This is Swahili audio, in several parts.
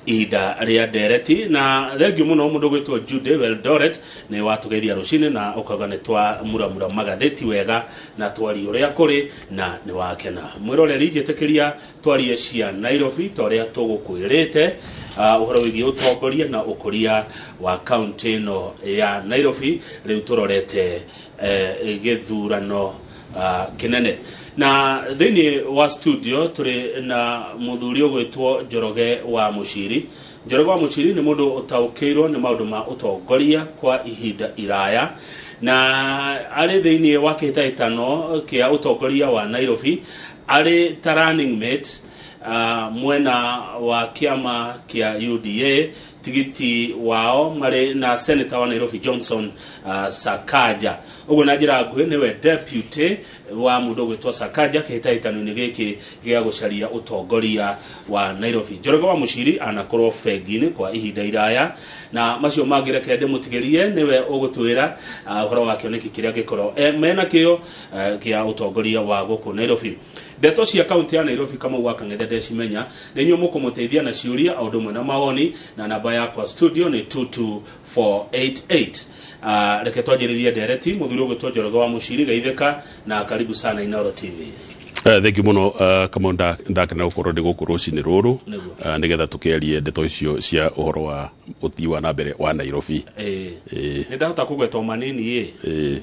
ida ria dereti na thengiu muno mundu gwitwo Jude Weldoret ni watugeithia rucini na ukagane twa muramura magatheti wega na twari uria kuri na ni wakena mwiroreri njitikiria twari cia Nairobi toria tugukwirite uhoro wigi utongoria na ukuria wa county no ya Nairobi riu turorete githurano kinene na thini wa studio turi na muthuri gwitwo Njoroge wa Muciri. Njoroge wa Muciri ni mundu utaukirwo ni maundu ma utongoria kwa ihinda iraya na ari thini wa kihitaitano kia utongoria wa Nairobi ari ta running mate mwena wa kiama kia UDA tigiti wao mari na senator wa Nairobi Johnson Sakaja ugo na njira nguhi niwe deputy wa mundu gwitwa Sakaja kihitaitano-ini giki gia gucaria utongoria wa Nairobi. Njoroge wa Muciri anakorwo fegini kwa ihinda iraya na macio mangireke ndimutigerie niwe ugutwira uhoro wa kioneki kiria gikorwo mena kio kia utongoria wa guku Nairobi. Ndeto cia county ya Nairobi kama wakang'ethe ndecimenya ninyo mukumuteithia na ciuria au ndumwe na mawoni na namba ya kwa studio ni 22488. Reke twajiririe dereti muthuri ugwitwo Njoroge wa Muciri geitheka na karibu sana Inooro TV. Thank you muno kama ndakena gukorwo ndi guku rucini ruru nigetha tukiarie ndeto icio cia uhoro wa uthii wa nambere wa Nairobi. Ni ndahota kugwetwo manini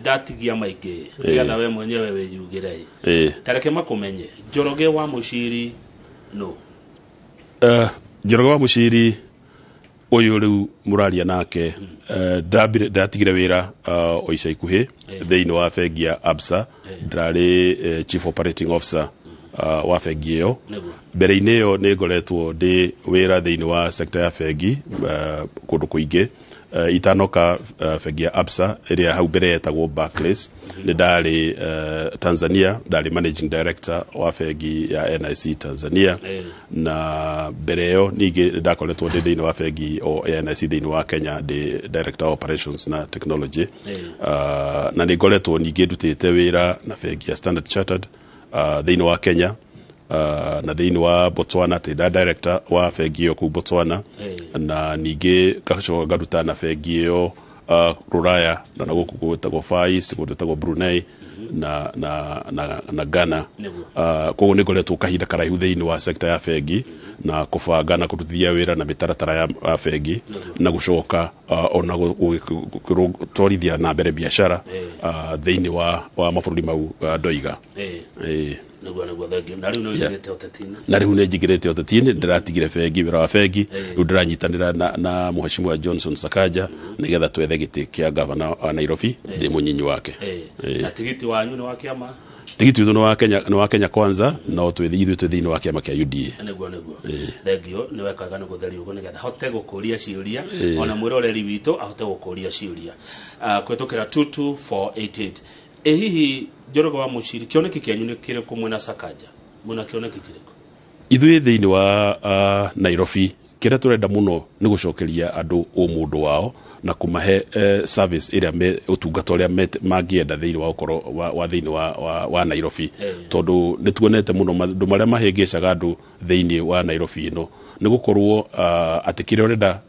ndatigia maiki nigetha we mwenyewe wiyugire tareke makumenye Njoroge wa Muciri no Njoroge wa Muciri uyu riu muraria nake ndatigire wira o ica ikuhi thiini wa bengi ya Absa ndrari chief operating officer wa bengi iyo mbere-ini iyo ni ngoretwo ndi wira thiini wa sector ya bengi kundu kuingi itanoka bengi ya Absa iria hau mbere yetagwo Barclays ni ndari Tanzania ndari managing director wa bengi ya NIC Tanzania na mbere iyo ningi ndakoretwo ndi thiini wa bengi o NIC thiini wa Kenya ndi director of operations na technology na ni ngoretwo ningi ndutite wira na bengi ya Standard Chartered thiini wa Kenya na thiini wa Botswana ti director wa bengi yo ku Botswana na ningi gacoka garuta na bengi yo Ruraya na guku gwetagwo Faiz gwetagwo Brunei na Ghana koguo ni ngoretwo kahinda karaihu thiini wa sector ya bengi na kubanga na kuruthia wira na mitaratara ya bengi na gucoka ona gutwarithia na mbere biashara thiini wa mabũrũri mau ndoiga na riu ni njigirite utetini ndiratigire bengi wira wa bengi riu ndiranyitanira na Mheshimiwa Johnson Sakaja nigetha twethe giti kia governor wa Nairobi ndi munyinyi wake. Na tigiti wanyu ni wa kiama tigiti witu ni wa Kenya Kwanza no twithithwe thiini wa kiama kia UDA negwo thengio ni wekaga ni gutheri ugo nigetha hote gukuria ciuria ona mwiroreri witu ahote gukuria ciuria kwetukira 22488. Hihi Njoroge wa Muciri kioneki kianyu ni kiriku mwena Sakaja muna kioneki kiriku ithui thiini wa Nairobi kira turenda muno ni gucokeria andu mundu wao na kumahe service iria utungata uria mangienda thiini wa ukoro wa thiini wa Nairobi tondu nituonete muno mandu maria mahingicaga andu thiini wa Nairobi no ni gukorwo atikire urenda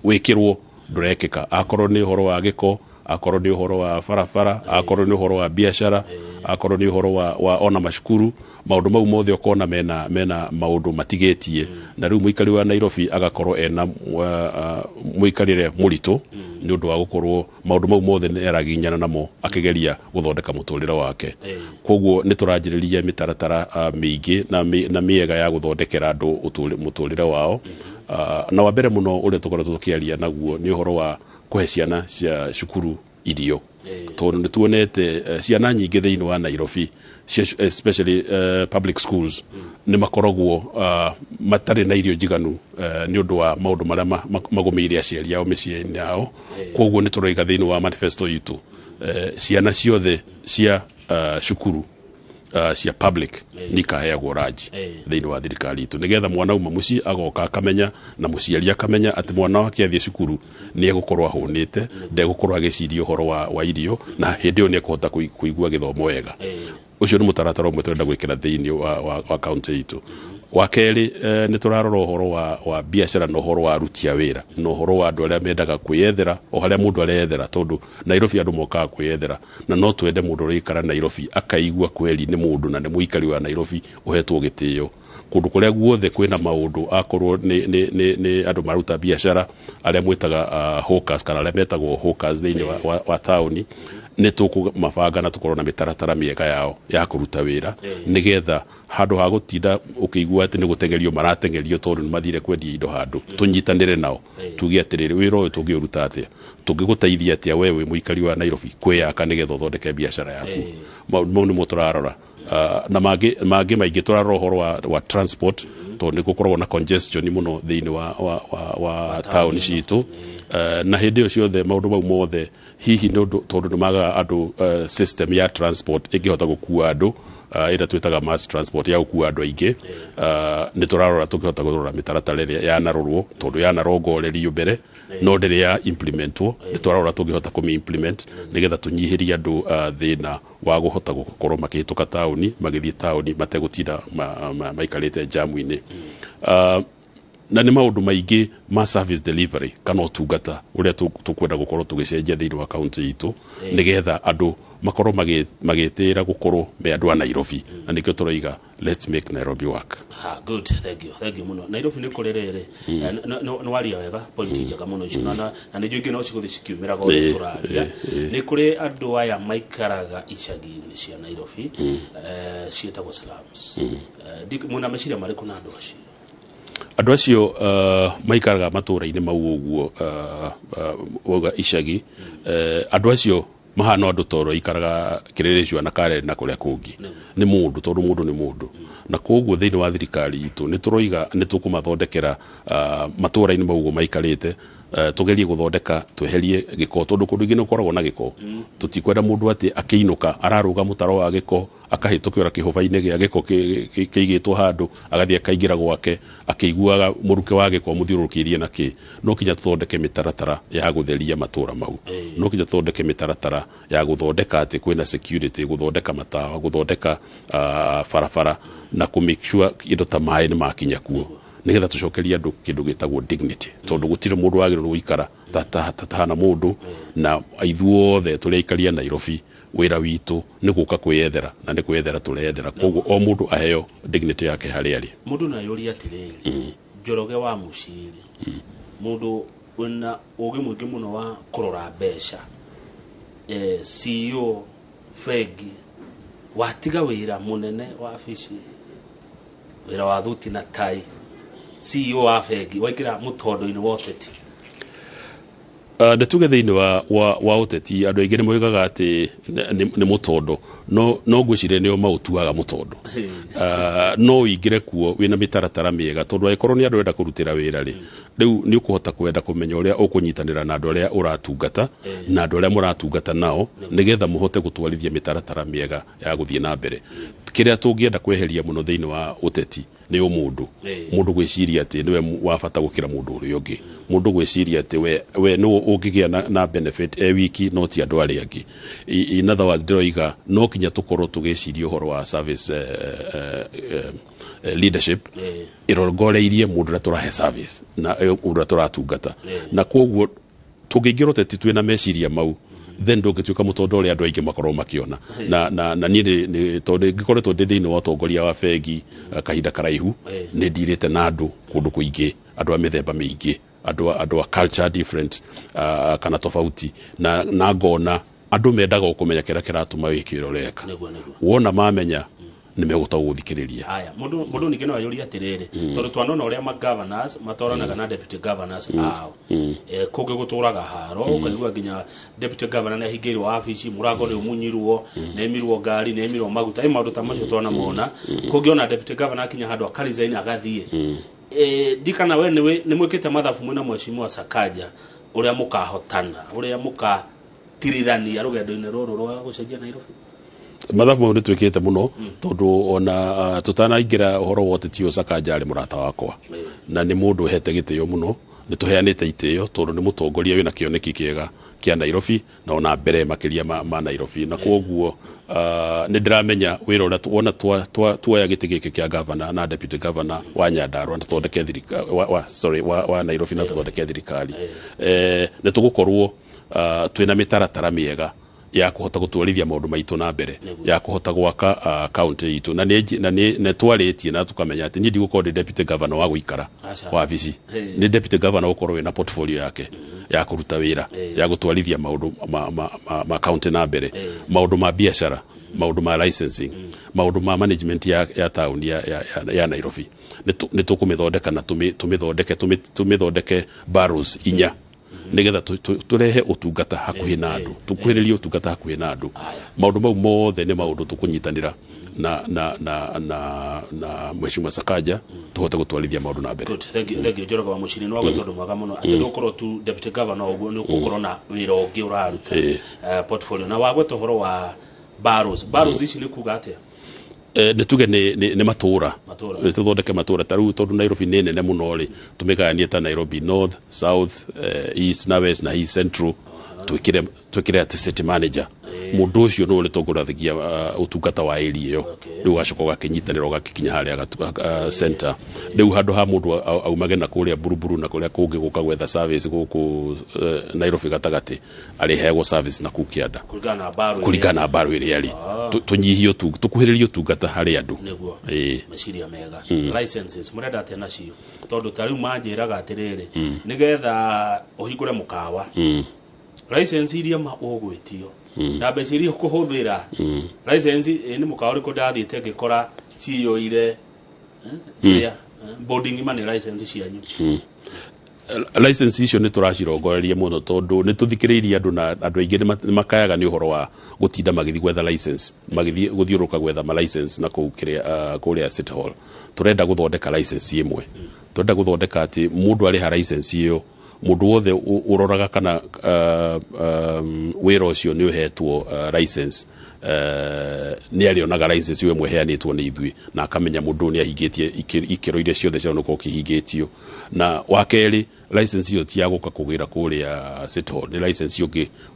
wikirwo ndurekeka akorwo ni horo wa giko akorwo ni uhoro wa farafara akorwo ni uhoro wa biashara akorwo ni uhoro wa ona mashukuru maundu mau mothe ukona mena maundu matigetie na riu muikari wa Nairobi agakorwo ena muikarire murito ni undu wa gukorwo maundu mau mothe ni araginyana namo akigeria guthondeka muturira wake koguo ni turanjiriria mitaratara miingi na miega ya guthondekera andu muturira wao na wa mbere muno uri tukoretwo tukiaria naguo ni uhoro wa kuhe ciana cia cukuru irio tondu nituonete ciana nyingi thiini wa Nairobi especially public schools ni makoragwo matari na irio jiganu ni undu wa maundu maria magumire aciari ao micii-ini yao koguo ni turoiga thiini wa manifesto yitu ciana ciothe cia cukuru cia public ni kaheagwo ranji thiini wa thirikari itu nigetha mwana uma muci agoka akamenya na muciari akamenya ati mwana wake athie cukuru ni egukorwo ahunite ndegukorwo agiciria horo wa irio na hindi ni ekuhota kuigua githomo wega ucio ni mutaratara umwe turenda gwikira thiini wa county itu wa keri ni turarora uhoro wa biashara no horo wa rutia wira no horo wa andu aria mendaga kwiyethera o haria mundu areyethera tondu Nairobi andu mokaga kwiyethera na no twende mundu urikara Nairobi akaigua kweli ni mundu na ni muikari wa Nairobi uhetwo gitio kundu kuria guothe kwina maundu akorwo ni andu maruta biashara aria mwitaga hawkers kana aria metagwo hawkers thiini wa tauni ni tuku mabanga na tukorwo na mitaratara miega yao ya kuruta wira nigetha handu ha gutinda ukigua ati ni gutengerio maratengerio tondu mathire kwendia indo handu tunyitanire nao tugie atiriri wira uyu tungiuruta atia tungiguteithia atia wewe muikari wa Nairobi kwiyaka nigetha uthondeke biashara yaku mau ni muturarora na magi maingi turarora uhoro wa transport tondu ni gukorwo na congestion muno thiini wa town citu na hindi ciothe maundu mau mothe hihi tondu ni maga andu system ya transport ingihota gukua andu ira twitaga mass transport ya gukua andu aingi ni turarora tukihota gurora mitaratara iria yanarorwo tondu yanarongorerio mbere no ndiri ya implementwo ni turarora tungihota kumi implement nigetha tunyihirie andu thina wa guhota gukorwo makihituka tauni magithie tauni mategutinda maikarite jamu-ini na ni maundu maingi ma service delivery kana utungata uria tukwenda gukorwo tugicenjia thiini wa county itu nigetha andu makorwo magitira gukorwo me andu a Nairobi na nikio turoiga let's make Nairobi work. Good, thank you muno. Nairobi ni kurerere no waria wega point njega muno icio na ni jingi no ciguthi cikiumira go turaria ni kuri andu aya maikaraga icagi-ini cia Nairobi cietagwo slums muna meciria mariku na andu acio andu acio maikaraga matura-ini mau uguo woga icagi andu acio mahana andu toro ikaraga kirereshwa na kare na kuria kungi ni mundu tondu mundu ni mundu na koguo thiini wa thirikari itu ni turoiga ni tukumathondekera matura-ini mau uguo maikarite tugerie guthondeka tweherie giko tondu kundu ingi nukoragwo na giko tutikwenda mundu ati akiinuka araruga mutaro wa giko akahitukira kihoba-ini gia giko kiigitwo handu agathie akaingira gwake akiguaga muruke wa giko muthiurukirie na ki no kinya tuthondeke mitaratara ya gutheria matura mau no kinya tuthondeke mitaratara ya guthondeka ati kwina security guthondeka matawa guthondeka farafara na ku make sure indo ta mai ni makinya kuo nigetha tucokeria andu kindu gitagwo dignity tondu gutire mundu wagiru guikara tatahana mundu na aithuothe tureikaria Nairobi wira witu ni guka kwiyethera na ni kwiyethera tureyethera koguo o mundu aheo dignity yake hari ari mundu na yuri atiriri Njoroge wa Muciri mundu wina ugi mwingi muno wa kurora mbeca CEO Fegi watiga wira munene wa afisi wira wa thuti na tai CEO wa Fegi waikira mutondo-ini wa Uteti ndetuge thiini wa Uteti andu aingi ni moigaga ati ni mutondo no ngwicire nio mautuaga mutondo no ingire kuo wina mitaratara miega tondu aikorwo ni andu enda kurutira wira ri riu ni ukuhota kwenda kumenya uria ukunyitanira na andu aria uratungata na andu aria muratungata nao nigetha muhote gutwarithia mitaratara miega ya guthie na mbere kiria tungienda kweheria muno thiini wa Uteti ni mundu gwiciria ati niwe wabata gukira mundu uri ungi mundu gwiciria ati we no ungigia na benefit wiki no ti andu aria angi in other words ndiroiga no kinya tukorwo tugiciria uhoro wa service leadership irongoreirie mundu turahe service na mundu turatungata na koguo tungiingira Uteti twina meciria mau then ndungituika mutondo uri andu aingi makorwo makiona na ni tondu ngikoretwo ndi thiini wa utongoria wa Fegi kahinda karaihu ni ndirite na andu kundu kuingi andu a mithemba mingi andu a culture different kana tofauti na ngona andu mendaga ukumenya kira kiratuma wikira ureka wona mamenya ni megutaga guthikiriria aya mundu ningi no ayuri atiriri tondu twanona uria ma governors matoranaga na deputy governors ao kungi guturaga haro ukaigua ginya deputy governor na hingirwo office murango ni umunyirwo na emirwo ngari na emirwo maguta maundu ta macio twana mona kungi ona deputy governor akinya handu akarizaini agathie dikana we ni mwikite mathabu mwina mheshimiwa Sakaja uria mukahotana uria mukatirithania rugendo-ini ruru rwa gucenjia Nairobi mathabu mau nitwikite muno tondu ona tutanaingira uhoro wa Uteti Sakaja ari murata wakwa na ni mundu hete gitio muno nä tå heanä te iteo tondå nä må tongoria wä na kä oneki kä ega kä a Nairobi na ona mbere makä ma Nairobi na koguo nä ndä ramenya wä ra å rä a wona tuoya gä tä gä kä kä a gavana na deputy governor wa Nyandarua na tåthondeke wa Nairobi na tåthondeke thirikari nä tå gå korwo twä na mä taratara mä ega ya kå hota gå twarithia maå ndå maitå na mbere ya kå hota gwaka kaunti itå na twarä tie na tå kamenya atä niä ndigå korwo ndä deputy governor wa gå ikara wabici nä deputy governor gå korwo wä na portfolio yake ya kå ruta wä ra ya gå twarithia maå ndå ma kaunti na mbere maå ndå ma biacara maå ndå ma licensing maå ndå ma management ya tauni ya Nairobi nä tå kå mä thondeka na tå mä thondeke barrels inya nigetha turehe utungata hakuhi na andu tukuhiririe utungata hakuhi na andu maundu mau mothe ni maundu tukunyitanira na Mheshimiwa Sakaja tuhote gutwarithia maundu na mbere. Good, thank you Njoroge wa Muciri no gwetondu mwaga muno ati ndukorwo tu deputy governor oguo ni gukorwo na wira ungi uraruta portfolio na wagweta horo wa barrels ici ni kuga atia nä tuge nä matura nä tå thondeke matura ta rä u tondå Nairobi nä nene må no rä tå mä gayanie ta Nairobi North, South, East na West na East Central twä kä re atä city manager må ndå å cio nä å rä tongå rathigia å tungata wa area ä yo rä u gacoka gakä nyitanä ra å gakä kinya harä a center rä u handå ha må ndå aumage na kå rä a buruburu na kå rä a kå ngä gå ka gwetha service gå kå Nairobi gatagatä arä heagwo service na kå kä anda kå ringana na mbarå ä rä a rä tå nyihie tå kuhä rä rie å tungata harä andå maciria mega licenses må renda atä nacio tondå ta rä u manjä raga atä rä rä nä getha å hingå re må kawa license iria å gwä tio na mbeca iria kå hå thä ra license nä må kawa rä kå ndathiä te ngä kora ciyå boarding money license cianyu license icio nä tå racirongoreria må no tondå nä tå thikä rä irie andå na andå aingä nä makayaga nä å horo wa gå tinda magä gwetha license magä gå thiå rå ka gwetha ma license na kå rä a City Hall tå renda gå thondeka license ĩmwe tå renda gå thondeka atä må ndå arä ha license ĩyo må ndå wothe å roraga kana wä ra å cio nä å hetwo license nä arionaga license ĩyo ĩmwe heanĩtwo nĩ ithuĩ na akamenya må ndå nä ahingä tie ikä ro iria ciothe cia no kä hingä tio na wa kerä license ĩyo ti ya gå ka kå gä ra kå rä a City Hall nä license å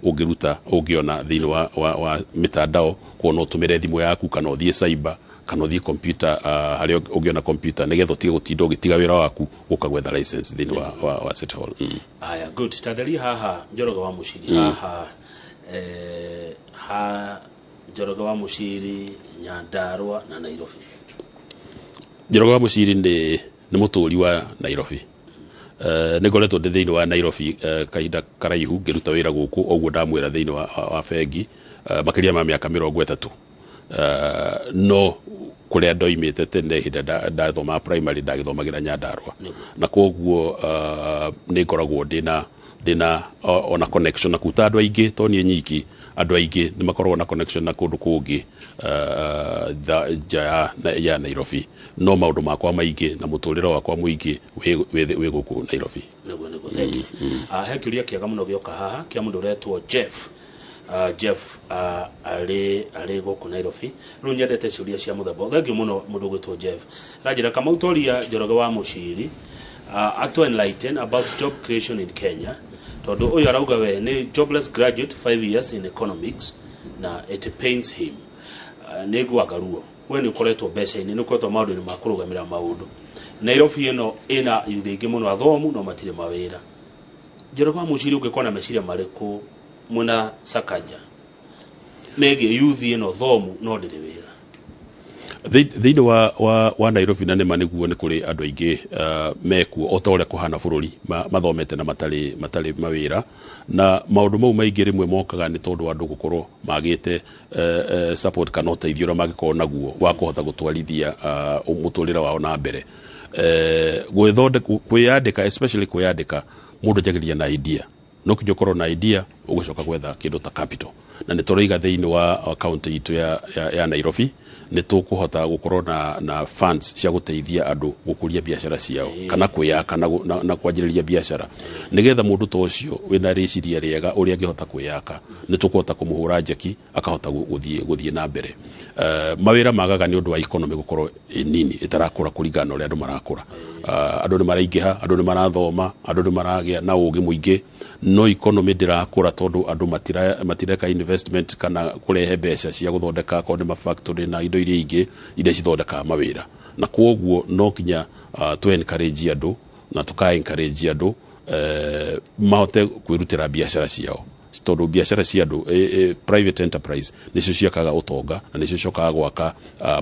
ngä ruta å ngä ona thä inä wa mä tandao kuona å tå mä re thimå yaku kana å thiä cyber kana å thiä computer harä å ngä ona computer nä getha å tige gå tinda å gä tiga wä ra waku gå ka gwetha license thä inä wa City Hall. Aya good tatheria haha Njoroge wa Muciri haha Njoroge wa Muciri Nyandarua na Nairobi. Njoroge wa Muciri nä må tå ri wa Nairobi nä ngoretwo ndä thä inä wa Nairobi kahinda karaihu ngä ruta wä ra gå kå oguo ndamwä ra thä inä wa bengi makä ria ma mä aka 30 no kå rä a ndoimä te tene hä nda ndathomaga primary ndagä thomagä ra Nyandarua na koguo nä ngoragwo ndä na ona connection na kuta andå aingä to niä nyiki andå aingä nä makoragwo na connection na kå ndå kå ngä nja ya Nairobi no maå ndå makwa maingä na må tå rä re wakwa må ingä wä gå kå Nairobi. He kä å ria kä ega må no gä oka haha kä a må ndå å retwo Jeff arä gå kå Nairobi rä u nyendete ciå ria cia må themba thengio må no må ndå gwä two Jeff ranjä ra kamau toria Njoroge wa Muciri ato enlighten about job creation in Kenya tondå å yå arauga we nä jobless graduate 5 years in economics na it pains him nä ngwaga ruo we nä å koretwo mbeca-inä nä å koretwo maå ndå-inä ma kå rå gamä ra maå ndå Nairobi ä no ä na yuthä ingä må no athomu no matirä mawä ra Njoroge wa Muciri å ngä korwo na meciria marä kå mwena Sakaja megie yuthi ä no thomu no ndä rä wä ra thä inä wa Nairobi na nä ma nä guo nä kå rä andå aingä mekuo o ta å rä a kå hana bå rå ri mathomete na matarä mawä ra na maå ndå mau maingä rä mwe mokaga nä tondå andå gå korwo magä te support kana å teithio å rä a mangä korwo naguo wa kå hota gå twarithia må tå rä re wao na mbere kwä yandä ka especially kwä yandä ka må ndå njagä ria na idea no kinya korwo na idea å gä coka gwetha kä ndå ta capital na nä tå raiga thä inä wa kaunti itå ya Nairobi nĩ tũkũhota gũkorwo na funds cia gũteithia andũ gũkũria biacara ciao kana kwĩyaka na kwanjĩrĩria biacara nĩgetha mũndũ ta ũcio wĩna rĩciria rĩega ũrĩa angĩhota kwĩyaka nĩ tũkũhota kũmũhũra njeki akahota gũthiĩ na mbere mawĩra magaga nĩ ũndũ wa economy gũkorwo nini ĩtarakũra kũringana na ũrĩa andũ marakũra andũ nĩ maraingĩha andũ nĩ marathoma andũ nĩ maragĩa na ũgĩ mũingĩ no economy ndĩrakũra tondũ andũ matireka investment kana kũrehe mbeca cia gũthondeka konde factory na indo iria ingĩ iria cithondekaga mawĩra na kwoguo no kinya to encourage andũ na encourage andũ mahote kwĩrutĩra biacara ciao tondũ biacara cia andũ private enterprise nĩcio ciakaga ũtonga na nĩcio cokaga gwaka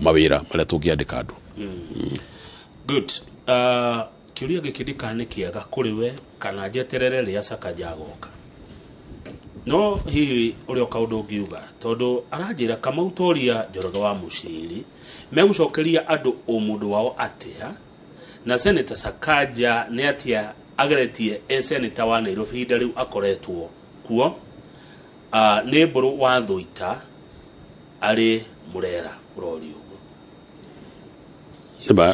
mawĩra marĩa tũngĩandĩka andũ good kiuria gĩkĩndĩka nĩ kĩega kũrĩ we kana njeterere rĩa Sakaja agoka no hihi ũrĩa kaũndũ ũngiuga tondũ aranjĩra Kamautoria Njoroge wa Muciri megũcokeria andũ mũndũ wao atĩa na Senator Sakaja nĩ atĩa ageretie senator wa Nairobi hinda rĩu akoretwo kuo nĩ mbũrũ wa Thũita arĩ Murera ũrori ũguo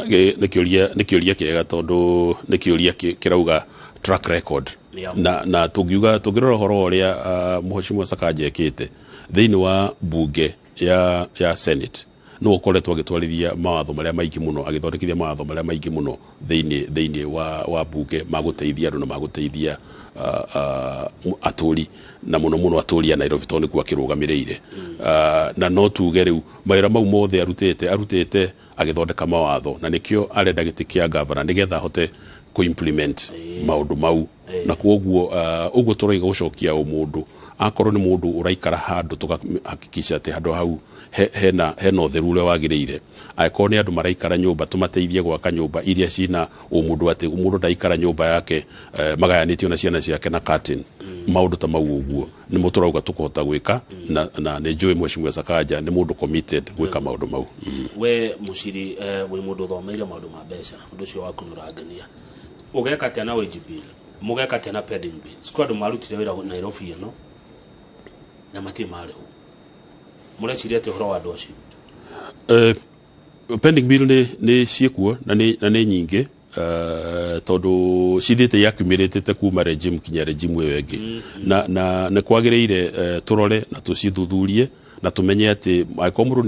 nĩ kĩũria kĩega tondũ nĩ kĩũria kĩrauga track record na tũngĩrora ũhoro ũrĩa Mheshimiwa Sakaja ekĩte thĩinĩ wa bunge ya Senate no ũkoretwo agĩtwarithia mawatho marĩa maingĩ mũno agĩthondekithia mawatho marĩa maingĩ mũno thĩinĩ wa bunge magũteithia andũ na magũteithia atũri na mũno atũri a Nairobi tondũ nĩkuo akĩrũgamĩrĩire na no tuge rĩu mawĩra mau mothe arutĩte agĩthondeka mawatho na nĩkĩo arenda gĩtĩ kĩa governor nĩgetha ahote implement maũndũ mau na kwoguo ũguo tũraiga gũcokia mũndũ akorwo nĩ mũndũ ũraikara handũ tũkahakikisha atĩ handũ hau hena ũtheru ũrĩa wagĩrĩire akorwo nĩ andũ maraikara nyũmba tũmateithie gwaka nyũmba iria cina mũndũ atĩ mũndũ ndaikara nyũmba yake magayanĩtio na ciana ciake na curtain maũndũ ta mau ũguo nĩ mũtũrauga tũkũhota gwĩka na nĩ njũĩ Mheshimiwa Sakaja nĩ mũndũ committed gwĩka maũndũ mau we Muciri wĩ mũndũ thomeire maũndũ ma mbeca ũndũ ũcio waku nũrangania ũgeka atĩa na wage bill mũgeka atĩa na pending bill squad marutire wĩra Nairobi ĩno na matie marĩho mũreciria atĩ ũhoro wa andũ acio pending bill nĩ ciĩkuo na nĩ nyingĩ tondũ cithĩte accumulated kuma regime kinya regime ĩyo ĩngĩ na nĩ kwagĩrĩire tũrore na tũcithuthurie na tumenye atĩ angĩkorwo mũndũ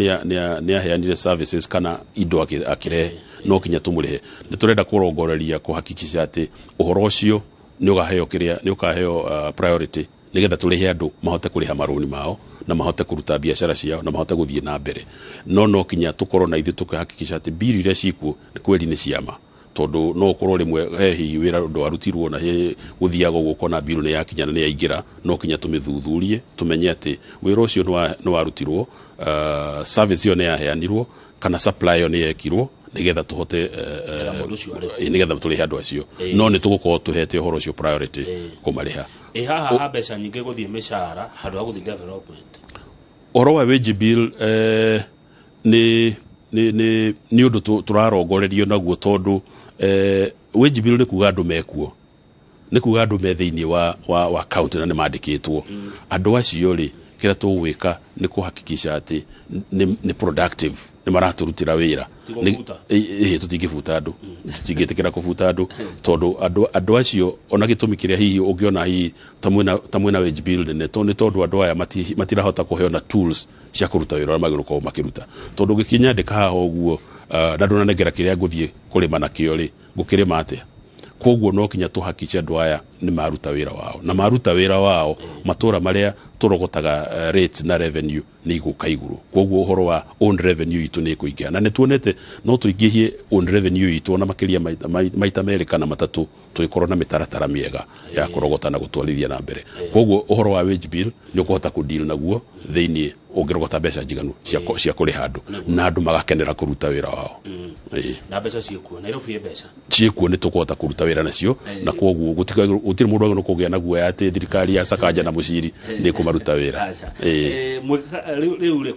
nĩ aheanire services kana indo akĩrehe no kinya tũmũrĩhe nĩ tũrenda kũrongoreria kũhakikisha atĩ ũhoro ũcio nĩ ũkaheo priority nĩgetha tũrĩhe andũ mahote kũrĩha marũni mao na mahote kũruta biacara ciao na mahote gũthiĩ na mbere no kinya tũkorwo na ithuĩ tũkahakikisha atĩ bill iria cikuo nĩ kweli nĩ ciama tondũ no ũkorwo rĩmwe hehi wĩra ũndũ warutirwo na gũthiaga ũguo na bill nĩ yakinya na nĩ yaingĩra no kinya tũmĩthuthurie tũmenye atĩ wĩra ũcio nĩ warutirwo service ĩyo nĩ yaheanirwo kana supply ĩyo nĩ yekirwo nĩgetha tũhote nĩgetha tũrĩhe andũ acio no nĩ tũgũkorwo tũhete ũhoro ũcio priority kũmarĩha haha mbeca nyingĩ gũthiĩ mĩcara handũ ha gũthiĩ development ũhoro wa wage bill nĩ ũndũ tũrarongorerio naguo tondũ wage bill nĩ kuga andũ mekuo nĩ kuga andũ me thĩinĩ wa county na nĩ mandĩkĩtwo andũ acio rĩ kĩrĩa tũgwĩka nĩ kũhakikisha atĩ nĩ productive nĩ maratũrutĩra wĩra tũtingĩbuta andũ tũtingĩtĩkĩra kũbuta andũ tondũ andũ acio ona gĩtũmi kĩrĩa hihi ũngĩona hihi ta mwena wage bill nĩ tondũ andũ aya matirahota kũheo na tools cia kũruta wĩra ũrĩa magĩrĩirwo makĩruta tondũ gĩkinyandĩka haha ũguo na ndũnanengera kĩrĩa ngũthiĩ kũrĩma nakĩo rĩ ngũkĩrĩma atĩa kwoguo no kinya tũhakiche andũ aya nĩ maruta wĩra wao na maruta wĩra wao matũra marĩa tũrogotaga rates na revenue nĩ igũka igũrũ kwoguo ũhoro wa own revenue itũ nĩ kũingĩha na nĩ tuonete no tũingĩhie own revenue itũ na makĩria maita merĩ kana matatũ tũgĩkorwo na mĩtaratara mĩega ya kũrogota na gũtwarithia na mbere kwoguo ũhoro wa wage bill nĩ ũkũhota kũdeal naguo thĩinĩ ũngĩrogota mbeca njiganu cia kũrĩha andũ na andũ magakenera kũruta wĩra wao na mbeca ciĩkuo Nairobi mbeca ciĩkuo nĩ tũkũhota kũruta wĩra nacio na kwoguo gũtirĩ mũndũ agĩrĩirwo kũgĩa naguo atĩ thirikari ya Sakaja na Muciri nĩ kũmaruta wĩra rĩu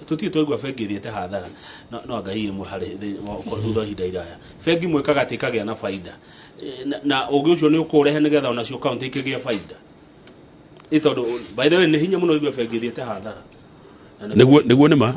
tũtirĩ twaigua bengi thiĩte hathara no Ngai ĩmwe harĩ thutha ihinda iraya bengi mwĩkaga atĩ ĩkagĩa na baida na ũngĩ ũcio nĩ ũkũrehe nĩgetha onacio kaunti ikĩgĩa baida tondũ by the way nĩ hinya mũno igua bengi thiĩte hathara niguo nima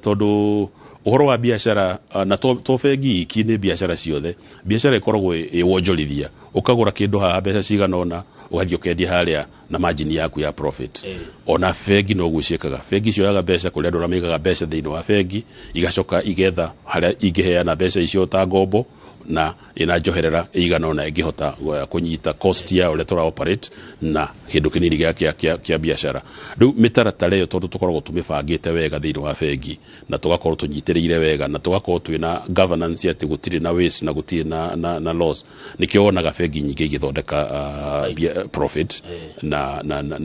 tondu uhoro wa biashara na to bengi iki ni biashara ciothe biashara ikoragwo iwonjorithia ukagura kindu haha mbeca ciganona ugathio kendia haria na margin yaku ya profit ona bengi no guciikaga bengi cioyaga mbeca kuria andu ramaigaga mbeca thiini wa bengi igacoka igetha haria ingiheana mbeca icio ta ngombo na ina njoherera iganona ingihota kunyita cost ya uria tura operate na kindu kinini kia biashara riu mitaratara iyo tondu tukoragwo tumibangite wega thiini wa bengi na tugakorwo tunyitiriire wega na tugakorwo twina governance ati gutiri na waste na gutiri na loss nikio wonaga bengi nyingi igithondeka profit na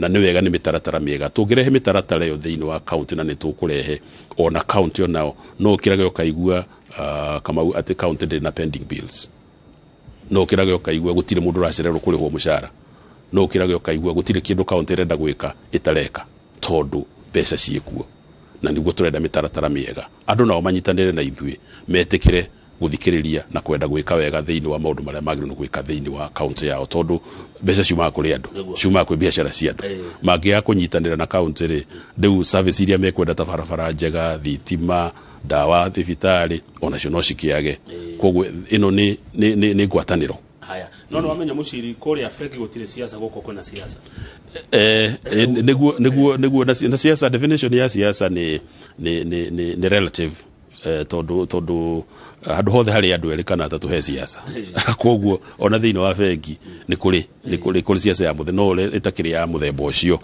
ni wega ni mitaratara miega tungirehe mitaratara iyo thiini wa county na ni tukurehe ona county onao no kirage ukaigua kama ati county na pending bills no kirage ukaigua gutire mundu racererwo kurihwo mushara no kirage ukaigua gutire kindu county renda gwika itareka tondu mbeca ciekuo na niguo turenda mitaratara miega andu nao manyitanire na ithui metikire guthikiriria na kwenda gwika wega thiini wa maundu maria magirwo gwika thiini wa county yao tondu mbeca ciumaga kuri andu ciumaga kwi biashara cia andu mangiaga kunyitanira na county ri riu service iria mekwenda ta barabara njega thitima dawa thibitari ona cio no cikiage koguo ino ni ngwataniro haya no wamenya muciri kuria bengi gutire siasa guko kwina siasa niguo na siasa definition ya siasa ni relative tondu andu hothe hari andu erikana atatu he siasa koguo ona thiini wa bengi ni kuri siasa ya muthe no itakiri ya muthemba ucio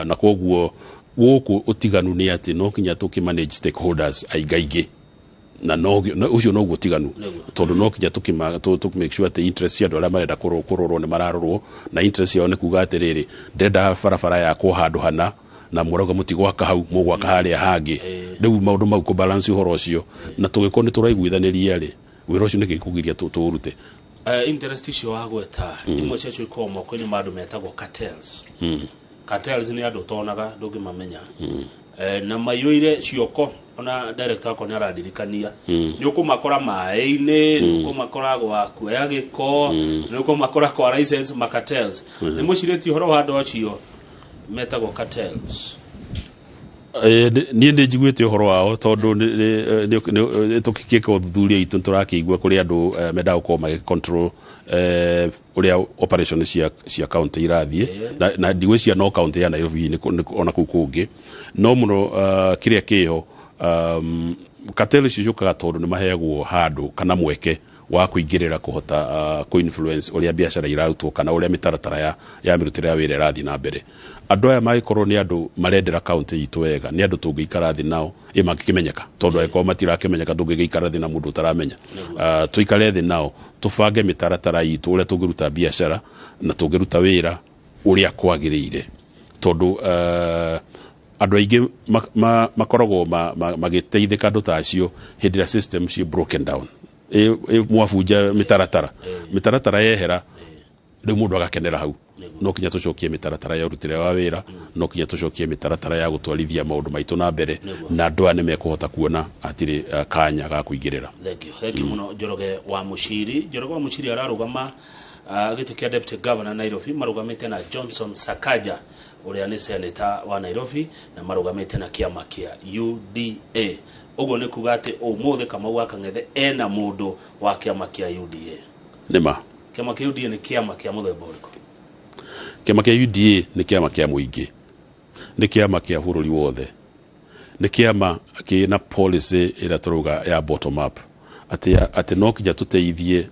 na koguo guku utiganu ni ati no kinya tukimanage stakeholders aigaige na no ucio no gutiganu tondu no kinya make sure ati interest ya dola marenda kurorwo ni mararorwo na interest yao ni kuga atiriri ndenda barabara ya handu hana na muroga mutigwaka hau mugwaka haria hangi riu maundu mau ku balance uhoro ucio na tugiko ni turaiguithaniria ri wira ucio nikikugiria turute interest icio wa gweta imwe cia cio ikomo kwenye mandu metagwo cartels cartels ni andu tonaga ndungi mamenya na mayuire cioko ona director wako ni aradirikania ni ukumakora mai-ini ni ukumakora gwa kuoya giko ni ukumakora kwa license cartels ni mucireti horo wa andu acio metagwo cartels ni njiguite uhoro wao tondu ni tukikika uthuthuria itu turakiigua kuri andu menda uko ma control uria operation cia county irathie na ndigwiciria no county ya Nairobi ni ona ku kungi no muno kiria kiho cartels cijukaga tondu ni maheagwo handu kana mweke wa kuingirira kuhota ku influence uria biashara irarutwo kana uria mitaratara ya mirutire ya wira rathi na mbere andu aya maikorwo ni andu marendera county itu wega ni andu tungikara thi nao imakimenyeka tondu eko matirakimenyeka tungikara thi na mundu taramenya tuikare thi nao tufange mitaratara itu uria tungiruta biashara na tungiruta wira uria kwagirire tondu andu aingi makoragwo magiteithika andu tacio hindira system ci broken down mwafuja mitaratara yehera riu mundu agakenera hau no kinya tucokie mitaratara ya urutire wa wira no kinya tucokie mitaratara ya gutwarithia maundu maitu na mbere na andu ane mekuhota kuona atiri kanya ga kuingirira thank you muno Njoroge wa Muciri ararugama giti kia deputy governor Nairobi marugamite na Johnson Sakaja uria ni senator wa Nairobi na marugamite na kiama kia UDA ugo ni kugate umuthe kama waka ngethe ena mundu wa kiama kia UDA nima kiama kia UDA ni kiama kia muthemba uriko kiama kia UDA ni kiama kia muingi ni kiama kia bururi wothe ni kiama kina policy ira turuga ya bottom up ati no kinya tuteithie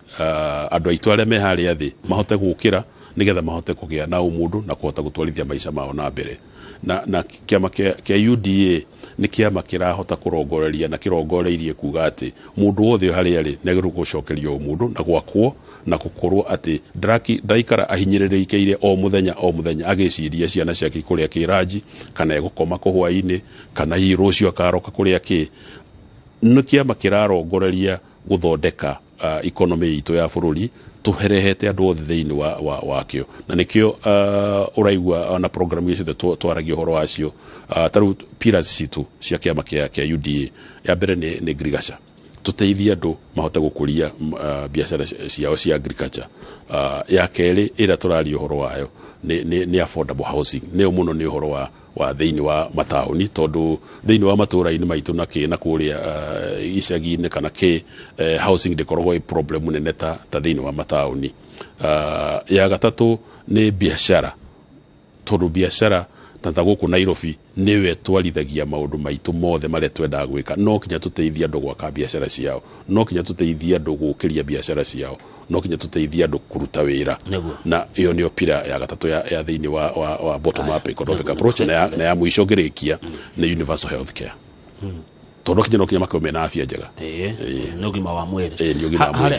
andu aitu aria me haria thi mahote gukira nigetha mahote kugia na umundu na kuhota gutwarithia maisha mao na mbere na kiama kia UDA ni kiama kirahota kurongoreria na kirongoreirie kuga ati mundu wothe haria ri negeru gucokerio mundu na gwakwo na gukorwo ati ndaikara ahinyirireikeire o muthenya agiciria ciana ciake kuria kiraji kana egukoma kuhwaini kana hirucio akaroka kuria ki ni kiama kirarongoreria guthondeka economy itu ya bururi tuherehete andu othe thiini wa kio na nikio uraigua na program icio twaragio horo wacio taru pillars citu cia kiama kia UDA ya mbere ni agriculture tuteithia andu mahote gukuria biashara ciao cia agriculture ya keri ira turario horo wayo ni affordable housing ni muno ni horo wa thiini wa mataoni tondu thiini wa matura-ini maitu na kuria icagi-ini kana housing ndikoragwo i problem nene ta thiini wa mataoni. Ya gatatu ni biashara tondu biashara tanta guku Nairobi niwe twarithagia maundu maitu mothe maria twendaga gwika no kinya tuteithia andu gwaka biashara ciao no kinya tuteithia andu gukiria biashara ciao no kinya tuteithia andu kuruta wira na iyo ni opira ya gatatu ya thiini wa bottom up economic approach na ya mwisho ngirikia ni universal health care tondu kinya no kinya makome na afya njega ni ugima wa mwiri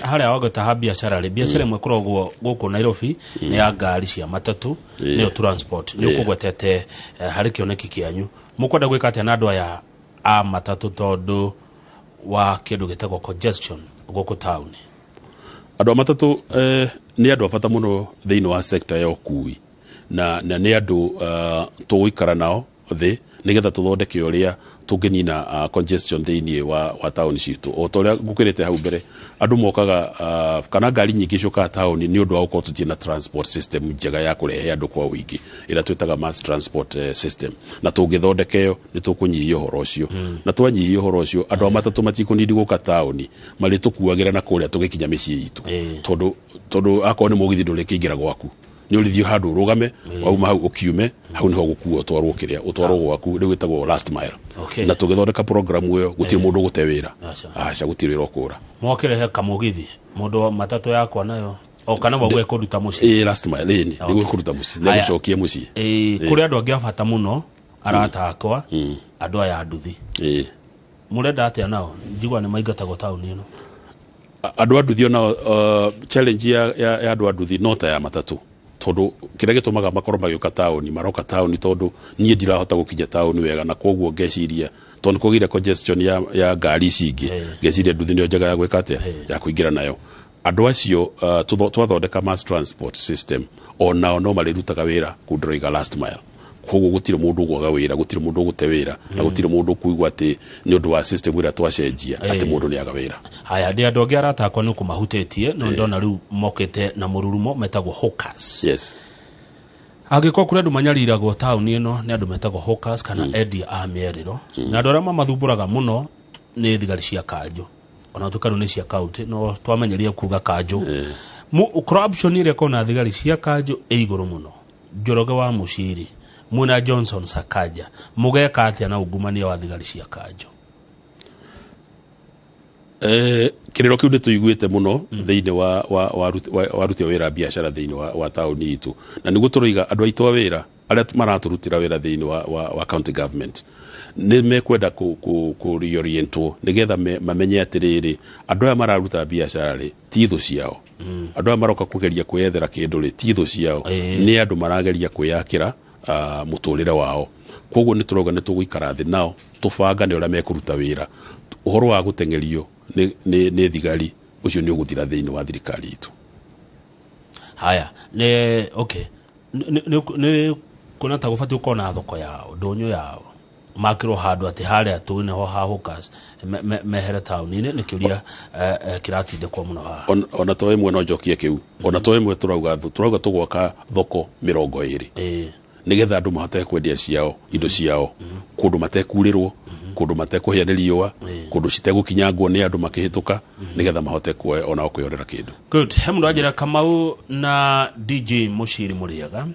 haria wagota biashara imwe kurogwo guku Nairobi ni ya ngari cia matatu ni transport ni ukugwetete hari kioneki kianyu mukwenda gwika atia na andu aya a matatu tondu wa kindu gitagwo congestion guku town. Andu a matatu ni andu abata muno thiini wa sector ya ukui na ni andu tuguikara nao thi nigetha tuthondeke uria tunginina congestion thiini wa town citu o toria ngukirite hau mbere andu mokaga kana ngari nyingi coka town ni undu wa uko tutina transport system njega ya kurehe andu kwa wingi ira twitaga mass transport system na tungithondekeyo ni tukunyihia uhoro ucio na twanyihia uhoro ucio andu amatatu matikunidi guka town mari tukuagira na kuria tugikinya micii itu tondu akoo ni mugithi nduri kiingira gwaku ni urithio handu rugame wauma hau ukiume hau niho gukua utwarwo kiria utwarwo gwaku riu gitagwo last mile na tugithondeka program iyo gutiri mundu gutewira acha gutiri rokura mwakire kamugithi mundu matatu yakwa nayo o kana wagwe kuruta muci last mile ni niguo kuruta muci ni gucokia muci kuri andu angi abata muno arata akwa andu aya nduthi murenda atia nao njigwa ni maingatagwo town ino andu anduthi nao challenge ya andu anduthi nota ya matatu tondu kiria gitumaga makoro magioka town maroka town tondu nie ndirahota gukinya town wega na koguo ngeciria tondu kugira congestion ya ngari cingi ngeciria nduthi ndio njega ya gwika atia ya kuingira nayo andu acio twathondeka mass transport system onao no marirutaga wira kundroiga last mile koguo gutire mundu gwaga wira gutire mundu gute wira na gutire mundu kuigwa ati ni undu wa system ira twacenjia ati mundu ni aga wira haya ndi andu ngiara takwa ni kumahutetie no ndona riu mokete na mururumo metagwo hawkers agiko kuri andu manyariragwo town ino ni andu metagwo hawkers kana edia a mieriro na andu aria mamathumburaga muno ni thigari cia kanjo ona tukano ni cia county no twamenyeria kuga kanjo corruption ire kona thigari cia kanjo iguru muno Njoroge wa Muciri Muna Johnson Sakaja mugeka atia na ugumania wa thigari cia kanjo kiriro kiu nituiguite muno thiini wa ruti wira biashara thiini wa town itu na niguo turoiga andu aitu wira aria maraturutira wira thiini wa county government ni mekwenda ku reorientwo nigetha mamenye atiriri andu aya mararuta biashara ri ti thu ciao andu aya maroka kugeria kwethera kindu ri ti thu ciao ni andu marageria kwiyakira muturire wao koguo ni turoga ni tuguikara thi nao tubanga ni uria mekuruta wira uhoro wa gutengerio ni thigari ucio ni uguthira thiini wa thirikari itu haya ne okay ne kuna ta gufati ukona thoko yao ndonyo yao makiro handu ati haria tuine ho hahukas mehere town ine ni kiuria kiratinde kwa muno ha ona to imwe no njokie kiu ona to imwe turauga tugwaka thoko 20 nigetha andu mahote kwendia ciao indo ciao kundu matekurirwo kundu matekuhiana riua kundu citegukinyangwo ni andu makihituka nigetha mahote ona okuyorera kindu good hemndo ajira Kamau na DJ Muciri muriaga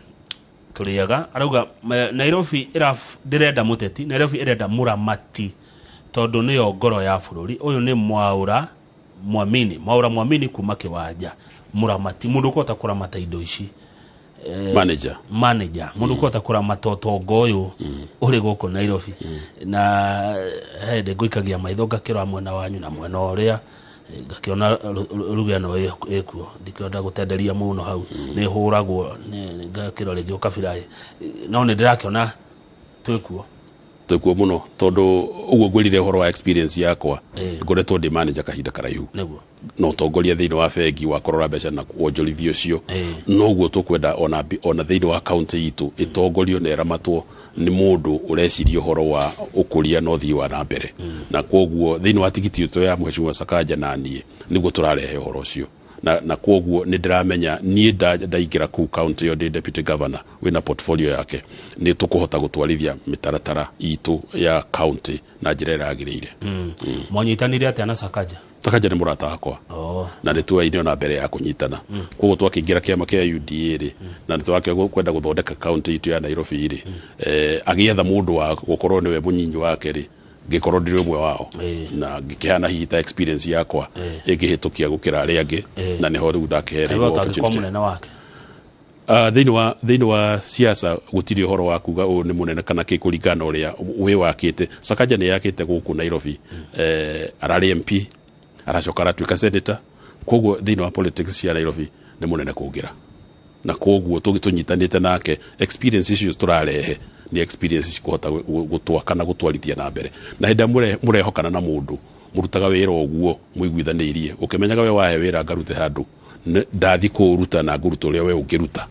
turiaga arauga Nairobi direnda muteti Nairobi irenda muramati tondu niyo ngoro ya bururi uyu ni mwaura mwamini kuma kiwanja muramati mundu kota kuramata indo ici manager mundu kota kuramata tongo uyu uri guku Nairobi na hende guikagia maitho ngakira mwena wanyu na mwena uria ngakiona rugano ekuo ndikionda gutenderia muno hau ni huragwo ngakira regio kabirai no ni ndirakiona twekuo muno tondu uguo ngwirire horo wa experience yakwa ngoretwo ndi manager kahinda karaihu no tongoria thiini wa bengi wa korora mbeca na kuonjorithio cio no guo tukwenda ona thiini wa county itu itongorio na eramatwo ni mundu ureciria horo wa ukuria no thii wa na mbere na koguo thiini wa tigiti uto ya Mheshimiwa Sakaja na nie niguo turarehe horo cio na kwoguo ni ndiramenya nie ndaingira ku county yo deputy governor wina portfolio yake ni tukuhota gutwarithia mitaratara itu ya county na njira iragirire. Mwanyitanire atia na Sakaja? Sakaja ni murata wakwa. Na ni tuwaine na mbere ya kunyitana. Kwoguo twakingira kiama kia UDA ri na twake kwenda guthondeka county itu ya Nairobi ri agietha mundu wa gukorwo niwe munyinyi wake ri gikorwo ndiri umwe wao na ngikihana hita experience yakwa ingihitukia gukira ari angi na niho riu ndakehereirwo opportunity wake. Thiini wa siasa gutiri horo wa kuga u ni munene kana kikuringana uria we wakite. Sakaja ni yakite guku Nairobi arari MP aracoka aratuika senator, kwoguo thiini wa politics cia Nairobi ni munene kugira na kwoguo tunyitanite nake experience icio turarehe ni experience cikuhota gutwakana gutwarithia na mbere na hinda murehokana na mundu murutaga wira oguo muiguithanirie ukimenyaga we wahe wira ngarute handu ndathi kuruta na nguruto ria we ungiruta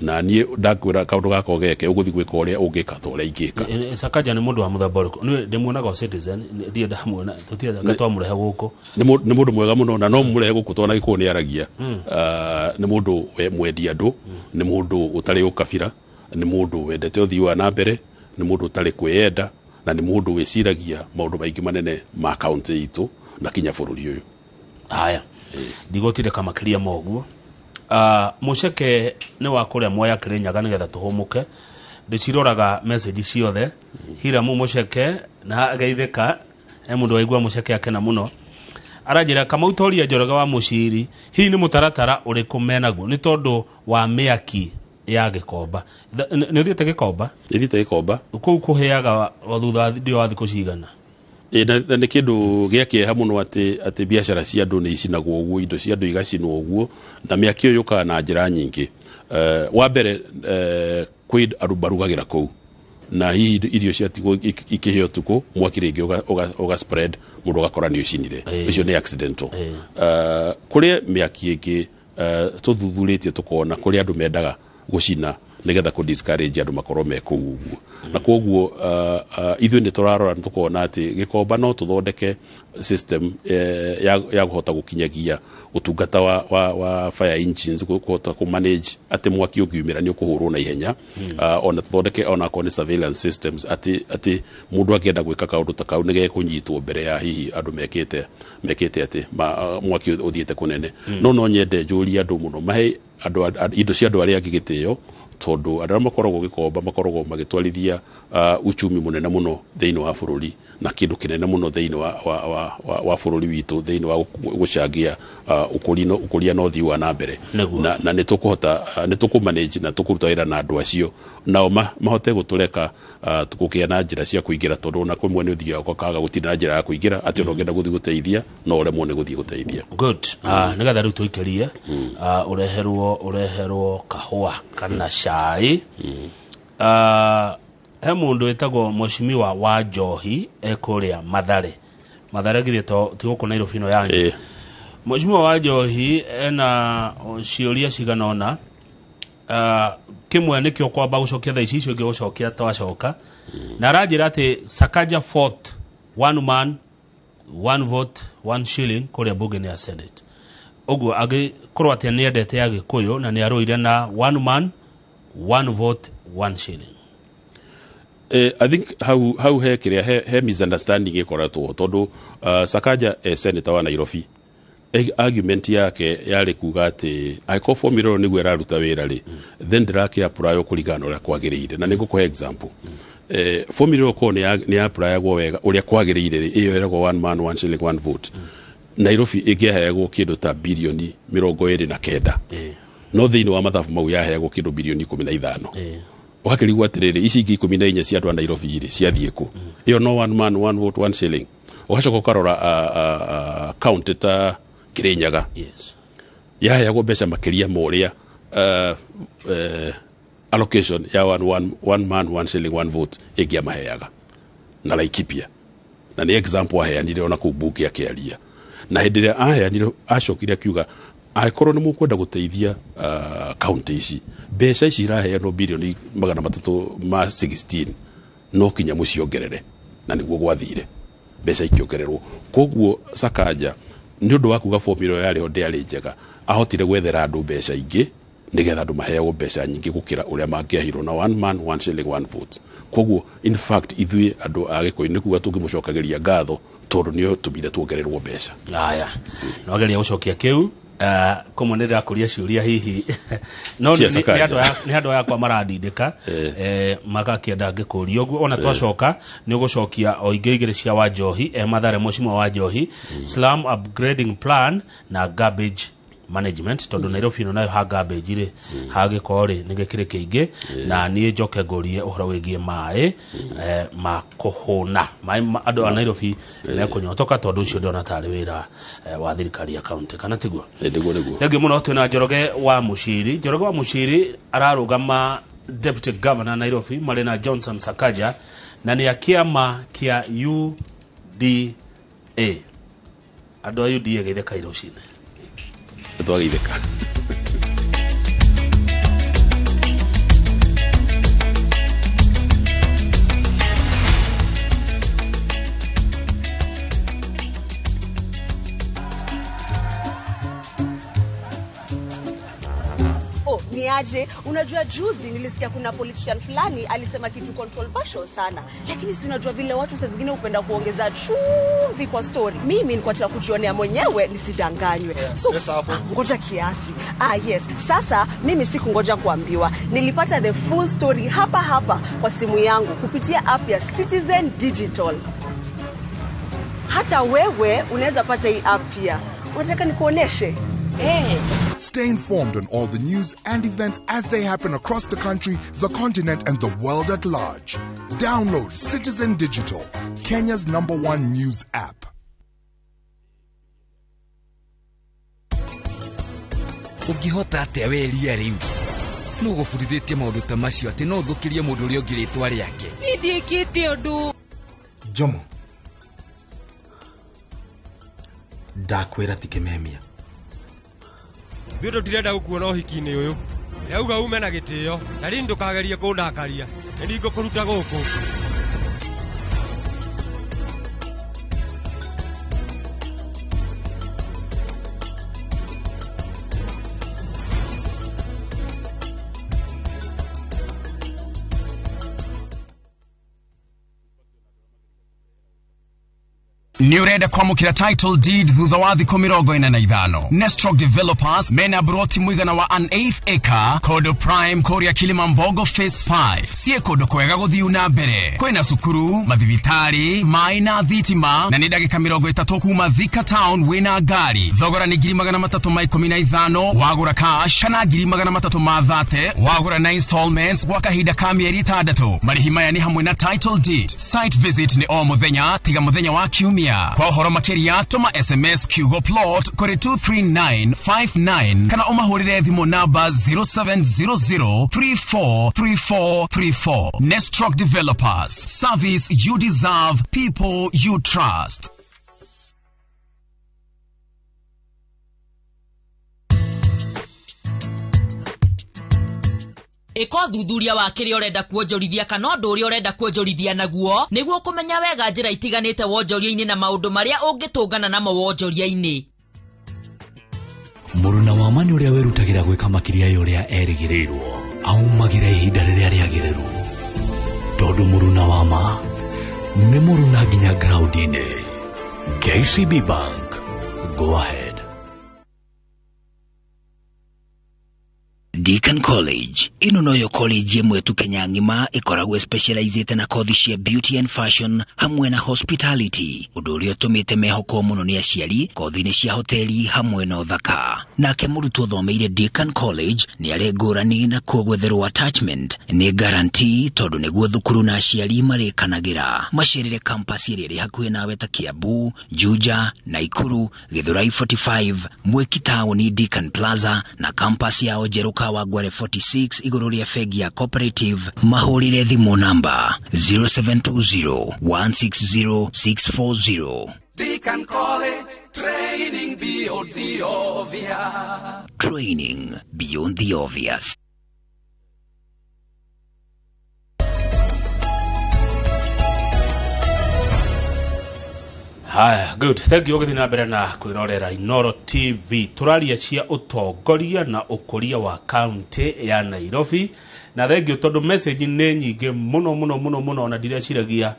na nie ndakwira kaundu gako geke uguthi gwika uria ungika to uria ingika. Sakaja ni mundu wa muthamboriko ni ndimuonaga citizen ndie ndamuona tutiaga gatwa murehe guku ni mundu mwega muno na no murehe guku tona giko ni aragia ni mundu we mwendi andu ni mundu utari ukabira ni mundu wendete uthii wa na mbere ni mundu utari kwiyenda na ni mundu wiciragia maundu maingi manene ma county itu na kinya bururi uyu. Haya ndigotire kamakiria moguo muceke ni wa kuria moya Kirinyaga nigetha tuhumuke ndiciroraga message ciothe hira mu muceke na ageitheka mundu waigua muceke akena muno arajira kama utoria Njoroge wa Muciri hi ni mutaratara uri kumenaguo ni tondu wa miaki ya Gikomba ni thiete Gikomba ku kuheaga thutha ndio wathi kucigana na ni kindu giake muno ati biashara cia andu ni icinagwo uguo indo cia andu igacinwo uguo na miaki yuka na njira nyingi wa mbere kwid arubarugagira ku na hii irio cia tigo ikihio tuko mwaki ringi uga spread mundu gakora ni ucinire icio ni accidental kuria miaki ingi tuthuthuritie tukona kuria andu mendaga gucina nigetha ku discourage andu makorwo mekuguo na kwoguo ithu ni turarora tukona ati Gikomba no tuthondeke system ya guhota gukinyagia utungata wa fire engines guhota ku manage ati mwaki ugiumira ni ukuhurwo na ihenya ona tuthondeke ona ko ni surveillance systems ati mundu akienda gwika kaundu ta kau nige kunyitwo mbere ya hihi andu mekete ati mwaki uthiete kunene no nyende njuri andu muno mahe andu indo cia andu aria ngigitio tondu andũ makoragwo Gikomba makoragwo magitwarithia uchumi munene muno thiini wa bururi na kindu kinene muno thiini wa bururi witu thiini wa gucangia ukuria no thii wa na mbere na nitukumanage na tukuruta wira na andu acio nao mahote gutureka tukukia na njira cia kuingira tondu na kumwe ni uthia kwa kaga gutinda njira ya kuingira ati no ngenda guthi guteithia no ure muone guthi guteithia. Good. Nigatha riu tuikerie ureherwo kahua kana cai he mundu wetagwo Mheshimiwa wa Njohi ekuria Mathare githie to tiguko Nairobi no yanyu Mheshimiwa wa Njohi ena ciuria ciganona kimwe nikio kwamba gucokia tha icio ingi gucokia twacoka na arajira ati Sakaja fought one man one vote one shilling kuria bunge ya Senate oguo agikorwo ati ni endete ya Gikuyu na ni aruire na one man one vote one shilling. I think how he misunderstanding ikoratwo tondu Sakaja senator wa Nairobi argument yake yari kuga ati aiko formula ni gwera ruta wira ri then drake apply kuringana uria kwagirire na niguko example formula ko ni apply gwo wega uria kwagirire ri iyo eragwo one man one shilling one vote Nairobi igiheagwo kindu ta bilioni 29 no thiini wa mathabu mau yaheagwo kindu bilioni 15 wakirigwa atiriri ici ingi 14 cia andu a Nairobi ri ciathie ku iyo no one man one vote one shilling ugacoka ukarora county ta Kirinyaga yaheagwo mbeca makiria moria allocation ya one man one shilling one vote igia maheaga na Laikipia na ni example aheanire ona ku bunge akiaria na hindire aheanire acokire akiuga aikorwo ni mukwenda guteithia county ici mbeca ici iraheanwo bilioni 316 no kinya muciongerere na niguo gwathire mbeca ikiongererwo koguo Sakaja nĩ ũndũ wa kuga formula yarĩ ho ndĩarĩ njega ahotire gwethera andũ mbeca ingĩ nigetha andũ maheagwo mbeca nyingĩ gũkĩra ũrĩa mangĩahirwo na one man one shilling one vote. Koguo in fact ithuĩ andũ a Gĩkũyũ nĩ kuga tũngĩmũcokagĩria ngatho tondũ nĩ tũbire tuongererwo mbeca. Aya no geria gũcokia kĩu kũmonera kũria ciũria hihi no nĩ andũ yakwa marandindĩka magakĩenda ngĩkũria ũguo ona twacoka nĩ ũgũcokia o ingĩ igĩrĩ cia Wanjohi Mathare Mũcimo wa Wanjohi slum upgrading plan na garbage management tondu Nairobi no nayo ha garbage ri ha gĩkore nĩ gĩkĩrĩ kĩingĩ na niĩ njoke ngũrie ũhoro wĩgiĩ maĩ ma kũhũna maĩ andũ a Nairobi nĩ kũnyotoka tondu ũcio ndona tarĩ wĩra wa thirikari ya county kana tiguo nĩguo thengio mũno twĩna Njoroge wa Muciri ararũgama deputy governor Nairobi marĩ na Johnson Sakaja na nĩ akĩama kĩa UDA andũ a UDA geitheka irocinĩ twageitheka. Niaje, unajua juzi nilisikia kuna politician fulani alisema kitu controversial sana, lakini si unajua vile watu saa zingine upenda kuongeza chumvi kwa story. Mimi nilikuwa nataka kujionea mwenyewe nisidanganywe. So ngoja kiasi. Yes, sasa mimi sikungoja kuambiwa. Nilipata the full story hapa kwa simu yangu kupitia app ya Citizen Digital. Hata wewe unaweza pata hii app pia. Unataka nikuoneshe? Stay informed on all the news and events as they happen across the country, the continent, and the world at large. Download Citizen Digital, Kenya's #1 news app. Ungihota atia weria riu no gũbudithĩtie maũndũ ta macio atĩ no thũkĩrie mũndũ ũrĩa ũngĩ rĩtwa rĩake. Ndiĩkĩte ũndũ. Jomo ndakwĩra ti kĩmemia. Ndio ndirenda gũkuona ũhiki-inĩ ũyũ. Yauga ume na gĩtĩo. Sari ndũkagerie kũndakaria. Nĩ ngũkũruta gũkũ. Ni urenda kwamukira title deed thutha wa thikũ 45. Nestrock Developers mena broti muigana wa an eighth acre Kodo Prime Korea Kilimambogo Phase 5 sie kodo kwega gũthiu na mbere kwĩna cukuru mathibitari maĩ na thitima na nĩ ndagĩka 30 kuma Thika Town wĩna ngari thogora nĩ 315 wagũra cash na 330 wagũra na installments gwa kahinda ka mĩeri 6 marĩhi maya nĩ hamwe na title deed site visit nĩ o mũthenya tiga mũthenya wa kiumia. Kwa uhoro makiria tuma SMS Kugo Plot kore 23959 kana umahurire thimo namba 0700343434. Nestrock Developers, service you deserve, people you trust. Eko thuthuria wa kĩrĩa ũrenda kuonjorithia kana ũndũ ũrĩa ũrenda kuonjorithia naguo nĩguo kũmenya wega njĩra itiganĩte wonjoria-inĩ na maũndũ marĩa ũngĩtũngana namo wonjoria-inĩ. Mũruna wa mani ũrĩa werutagĩra gwĩka makĩria ũrĩa erĩgĩrĩirwo aumagĩra ihinda rĩrĩa rĩagĩrĩru tondũ mũruna wa ma nĩ mũruna nginya ground-inĩ. KCB Bank, go ahead. Deakin College ino noyo college yemwe tu Kenya ngima ikoragwo specialized na kothi cia beauty and fashion hamwe na hospitality ũndũ ũrĩa ũtũmĩte mehoko mũno nĩ aciari kothi-inĩ cia hoteli hamwe na ũthaka. Nake mũrutwo thomeire Deakin College nĩ arĩ ngũrani na kuogwetherwo attachment nĩ guarantee tondũ nĩguo thukuru na aciari marĩkanagĩra. Macerere campus ĩrĩa ĩrĩ hakuhĩ nawe ta Kiambu, Juja, Naikuru, Githurai 45, Mweki Town, Deakin Plaza na campus ya Ojeruka Wagware 46 igũrũ rĩa fegi ya cooperative. Mahũrĩre thimũ namba 0720160640. Deakin College, training beyond the obvious. Training beyond the obvious. Haya, good. Thank you githina mbere na kwirorera Inooro TV. Turaria cia utongoria na ukuria wa county ya Nairobi. Na thank you tondu message ne nyinge muno na ndire ciragia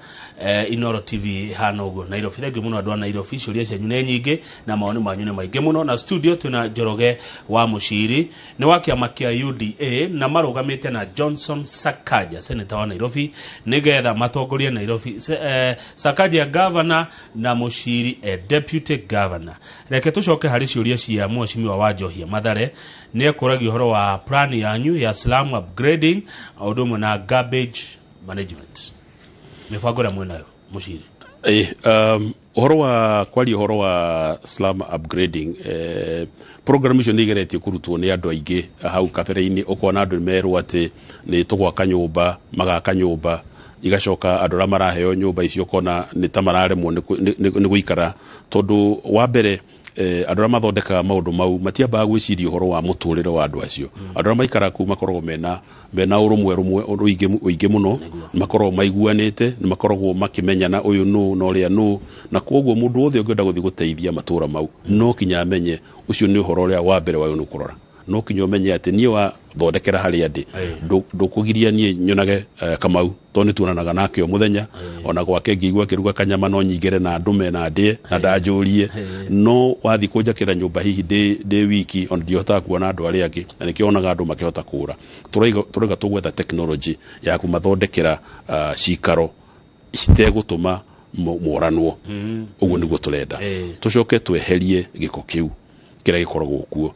Inooro TV hana ugo Nairobi. Thank you muno andu a Nairobi ciuria cia ne nyinge na maoni manyu ne mainge muno. Na studio tuna Njoroge wa Muciri ni wa kiama kia UDA na marugamite na Johnson Sakaja senator wa Nairobi nigetha matongoria Nairobi. Sakaja governor na Muciri deputy governor. Reke tucoke hari ciuria cia Mheshimiwa wa Njohia Mathare ni ekuragio horo wa plan yanyu ya slum upgrading audumu na garbage management. Mifango ya mwenayo Muciri. Horo wa kwali horo wa slum upgrading program icio nigeretio kurutwo ni andu aingi hau kabere-ini ukona andu meru ati ni tugwaka nyumba magaka nyumba igacoka andũ arĩa maraheo nyũmba icio kona nĩ ta mararemwo nĩ gũikara tondu wa mbere andũ arĩa mathondekaga maũndũ mau matiambaga gwĩciria ũhoro wa mũtũrĩre wa andũ acio. Andũ arĩa maikara kuu makoragwo mena ũrũmwe ũingĩ mũno, makoragwo maiguanĩte, nĩ makoragwo makĩmenyana ũyũ nũ na ũrĩa nũ, na koguo mũndũ wothe ũngĩenda gũthiĩ gũteithia matũra mau no kinya amenye ũcio nĩ ũhoro ũrĩa wa mbere wayo nĩ kũrora. No kinya umenye ati niĩ wa thondekera harĩa ndĩ ndũkũgiria niĩ nyonage Kamau to nĩ tuonanaga nake o muthenya ona gwake ngĩigua kĩruga kanyama no nyingere na ndume na ndĩe na ndanjũrie no wathi kũnjakĩra nyũmba hihi ndĩ wiki on ndiotaga kuona andũ arĩa angĩ na nĩkĩo onaga andũ makĩhota kũra. Tũraiga tũgwetha technology ya kumathondekera cikaro citegũtũma moranwo. Ũguo nĩguo tũrenda tũcoke tweherie gĩko kĩu kĩrĩa gĩkoragwo kuo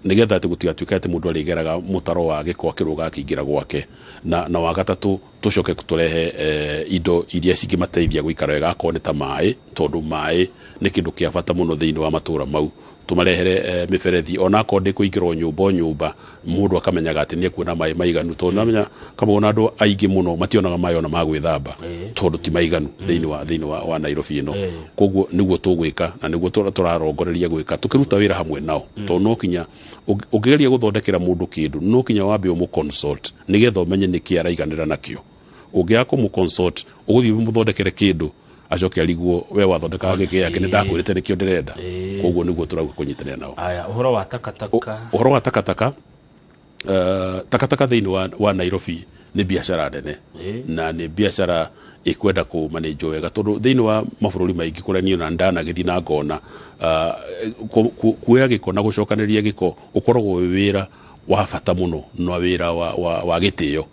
nigetha ati gutigatuika ati mundu arigeraga mutaro wa giko akiruga akiingira gwake na wa gatatu tucoke turehe indo iria cingimateithia guikara wega akone ta mai tondu mai ni kindu kia bata muno thiini wa matura mau tumarehere miferethi ona akonde kuingirwo nyumba mundu akamenyaga ati ni kuona mai maiganu tondu namenya kama ona andu aingi muno mationaga mai ona magwithamba tondu ti maiganu thiini wa Nairobi ino. Koguo niguo tugwika na niguo turarongoreria gwika tukiruta wira hamwe nao tondu no kinya ukigeria guthondekera mundu kindu no kinya wambe mu consult nigetha umenye niki araiganira nakio. Ungiako mu consult uguthi muthondekere kindu acoke ariguo we wathondeka gike yake ni ndakwirite nikio ndirenda. Koguo niguo turauga kunyitanira nao. Aya uhoro wa takataka takataka thiini wa Nairobi ni biashara nene na ni biashara ikwenda ku manage wega tondu thiini wa mabururi maingi kuria ni na ndana githi na ngona kuoya giko na gucokaniria giko ukoragwo wira wa bata muno no wira wa gitio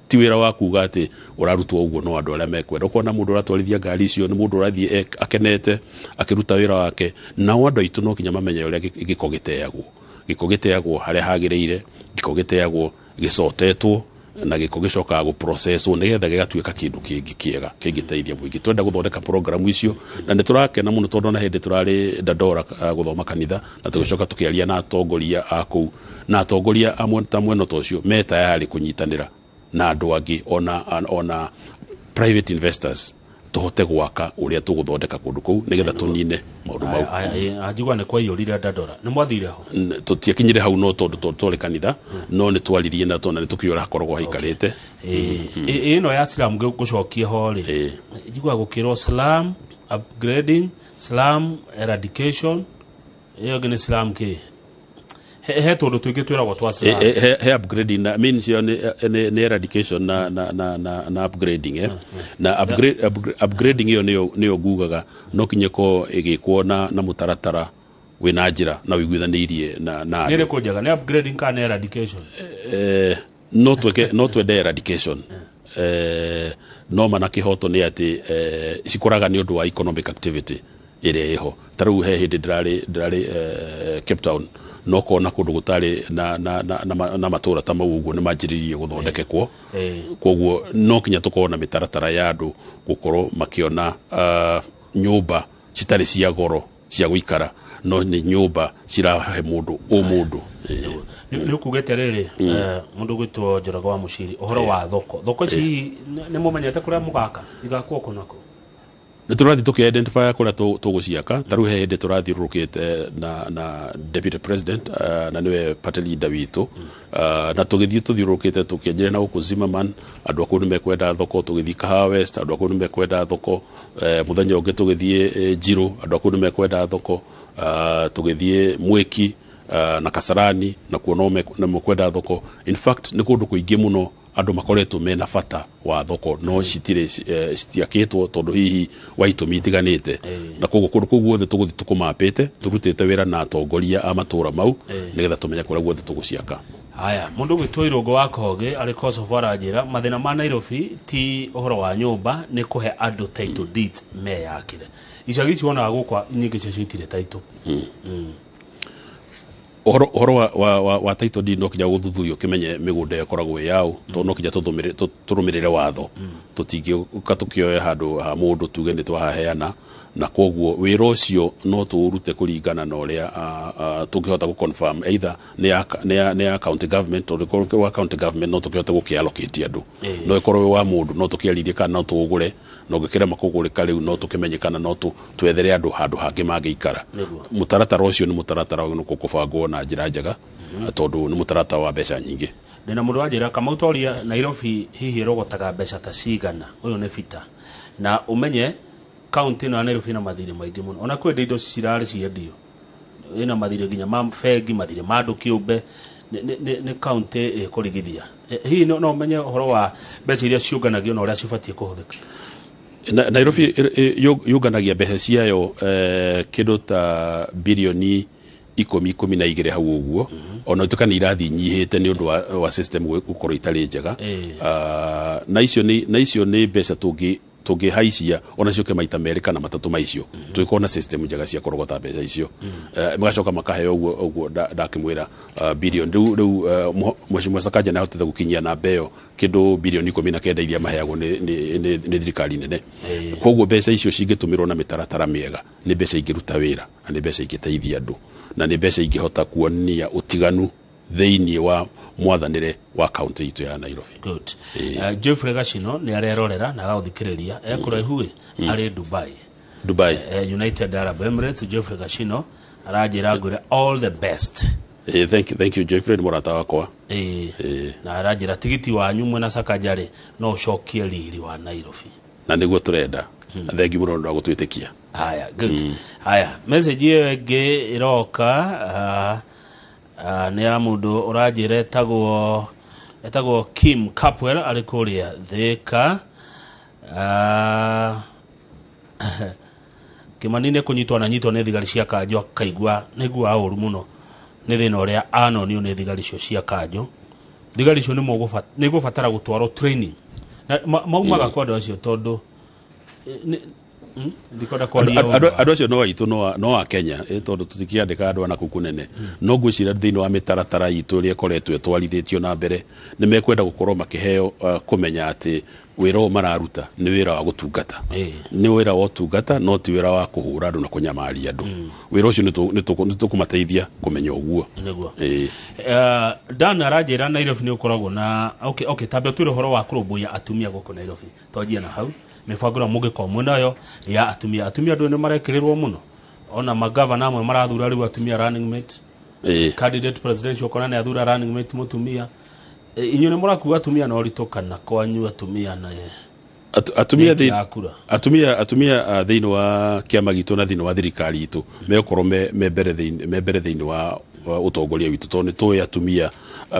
ti wira wa kuga ati urarutwo uguo no andu aria mekwenda ukona mundu uratwarithia ngari icio ni mundu urathie akenete akiruta wira wake na andu aitu no kinya mamenye uria giko giteagwo haria hagireire giko giteagwo gicotetwo na giko gicoka go processwo nigetha gigatuika kindu kingi kiega kingiteithia mwingi. Twenda guthondeka program icio na niturakena muno tondu na hindi turari Dandora guthoma kanitha na tugicoka tukiaria na atongoria aku na atongoria amwe ta mweno tocio meta yari kunyitanira na andu angi ona private investors tuhote gwaka uria tuguthondeka kundu kuu nigetha tunine maundu mau. Ajigwa ne kwa yurire Dandora ni mwathire ho tutiakinyire hau no tondu tole kanitha no ni twaririe na tona ni tukiora hakoragwo haikarite ino ya slum gucokia ho ri jigwa gukiro slum upgrading slum eradication iyo gene slum ke he tondu twingi twiragwo twa slum he upgrading na mean cio ni eradication na upgrading na upgrading iyo niyo gugaga no kinyeko igikwo na mutaratara wina njira na wiguithanirie na nire kujaga ni upgrading kana eradication no twende eradication no mana kihoto ni ati cikuraga ni undu wa economic activity ire iho taru he hindi ndirari Cape Town no kona kundu gutari na matura ta mau uguo ni manjiririe guthondekekwo koguo no kinya tukona mitaratara ya andu gukorwo makiona nyumba citari cia goro cia guikara no ni nyumba cirahe mundu ni kugete riri mundu gwitwo Njoroge wa Muciri uhoro wa thoko ci ni mumenyete kuria mugaka igakwo kunako Turathi tuki identify kula tuguciaka taru he hinde turathi rukite na deputy president na niwe party leader witu na tugithie tuthirukite tukienjere na uku Zimmerman andu aku ni mekwenda thoko tugithi Kahawa West andu aku ni mekwenda thoko muthenya ungi tugithie Jiro andu aku ni mekwenda thoko tugithie Mwiki na Kasarani na kuona na mekwenda thoko. In fact ni kundu kuingi muno andu makoretwo mena bata wa thoko no citire citiakitwo tondu hihi wa itumi itiganite na koguo kundu kuu guothe tuguthi tukumapite turutite wira na atongoria a matura mau nigetha tumenya kuria guothe tuguciaka. Haya mundu gwitwo Irungu wa Koge ari cause of aranjira mathina ma Nairobi ti uhoro wa nyumba ni kuhe andu title deeds me yakire icagi ciona gukwa nyingi cicitire title Horo wa title deed no kinya guthuthurio kimenye migunda yakoragwo yao to no kinya turumirire watho tutingi ukatukioe handu ha mundu tuge ni twaheana na koguo wira ucio no turute kuringana na uria tungihota gu confirm either ni ya county government or the county government no tukihota gukiallocate andu no ikorwo wa mundu no tukiarithie kana no tugure no gikira makugurika riu no tukimenyekana no twethere andu handu hangi mangiikara mutaratara ucio ni mutaratara no kukubangwo na njira njega tondu ni mutaratara wa mbeca nyingi. Ndina mundu wanjira kama utoria Nairobi hihi rogotaga mbeca ta cigana uyu ni fita na umenye county na Nairobi na mathire maingĩ muno ona kwenda indo cirarĩ ciendio ina mathire nginya ma fegi mathire mandu kiumbe ni county kurigithia hihi no umenye uhoro wa mbeca iria ciũnganagio na uria cibatie kuhuthika. Nairobi yũnganagia mbeca ciayo kindu ta bilioni 10 hau uguo ona tukana irathi nyihite ni undu wa system gukorwo itari njega na icio ni mbeca tungihaisia ona cio kemaita meri kana matatu maicio twikona system njega cia kurogota mbeca icio magacoka makaheo uguo ndakimwira bilioni riu Mheshimiwa Sakaja na hotete gukinyia na mbeo kindu bilioni 19 iria maheagwo ni thirikari nene koguo mbeca icio cingitumirwo na mitaratara miega ni mbeca ingiruta wira na ni mbeca ingiteithia andu na ni mbeca ingihota kuonia utiganu theini wa mwathanire wa county itu ya Nairobi. Good. Jeffrey Gachino ni arerorera na gauthikireria ekuraihu ari Dubai United Arab Emirates. Jeffrey Gachino arajira ngure all the best. Thank you Jeffrey murata wakwa. Na arajira tigiti wanyu mwe na Sakajari no ucokie riri wa Nairobi na niguo turenda. Thengi muno ndo gutwitikia. Haya good. Haya message yewe ege iroka ni ya mundu urajire etagwo Kim Capwell ari kuria Thika kimanine kunyitwa na nyitwa ne thigari cia Kanjo kaigwa nigua auru muno ni thina uria anonio ne thigari cio cia Kanjo thigari cio ni gufatara gutwaro training maumaga kwa ndo cio tondu ndikoda kwa adu acio no itu no wa Kenya tondu tutikiandika andu ana kukunene no gwicira thini wa mitaratara itu ria koretwe etwarithitio na mbere ni mekwenda gukorwo makiheo kumenya ati wira mararuta ni wira wa gutungata ni wira wa gutungata no ti wira wa kuhura andu na kunyamaria andu wira ucio ni tukumateithia kumenya uguo Dan arajira Nairobi ni ukoragwo na okay tabe twire horo wa kurubuya atumia goko Nairobi tojia na hau mifagura muge kwa munayo ya atumia ndu ni marekerirwo muno ona magavana amwe marathura riu atumia running mate candidate presidential kona ni athura running mate mutumia inyo ni murakuga atumia no ritokana kwanyu atumia na atumia thini wa kiama gitu na thini wa thirikari itu mekorwo membere thini wa utongoria witu tondu toy atumia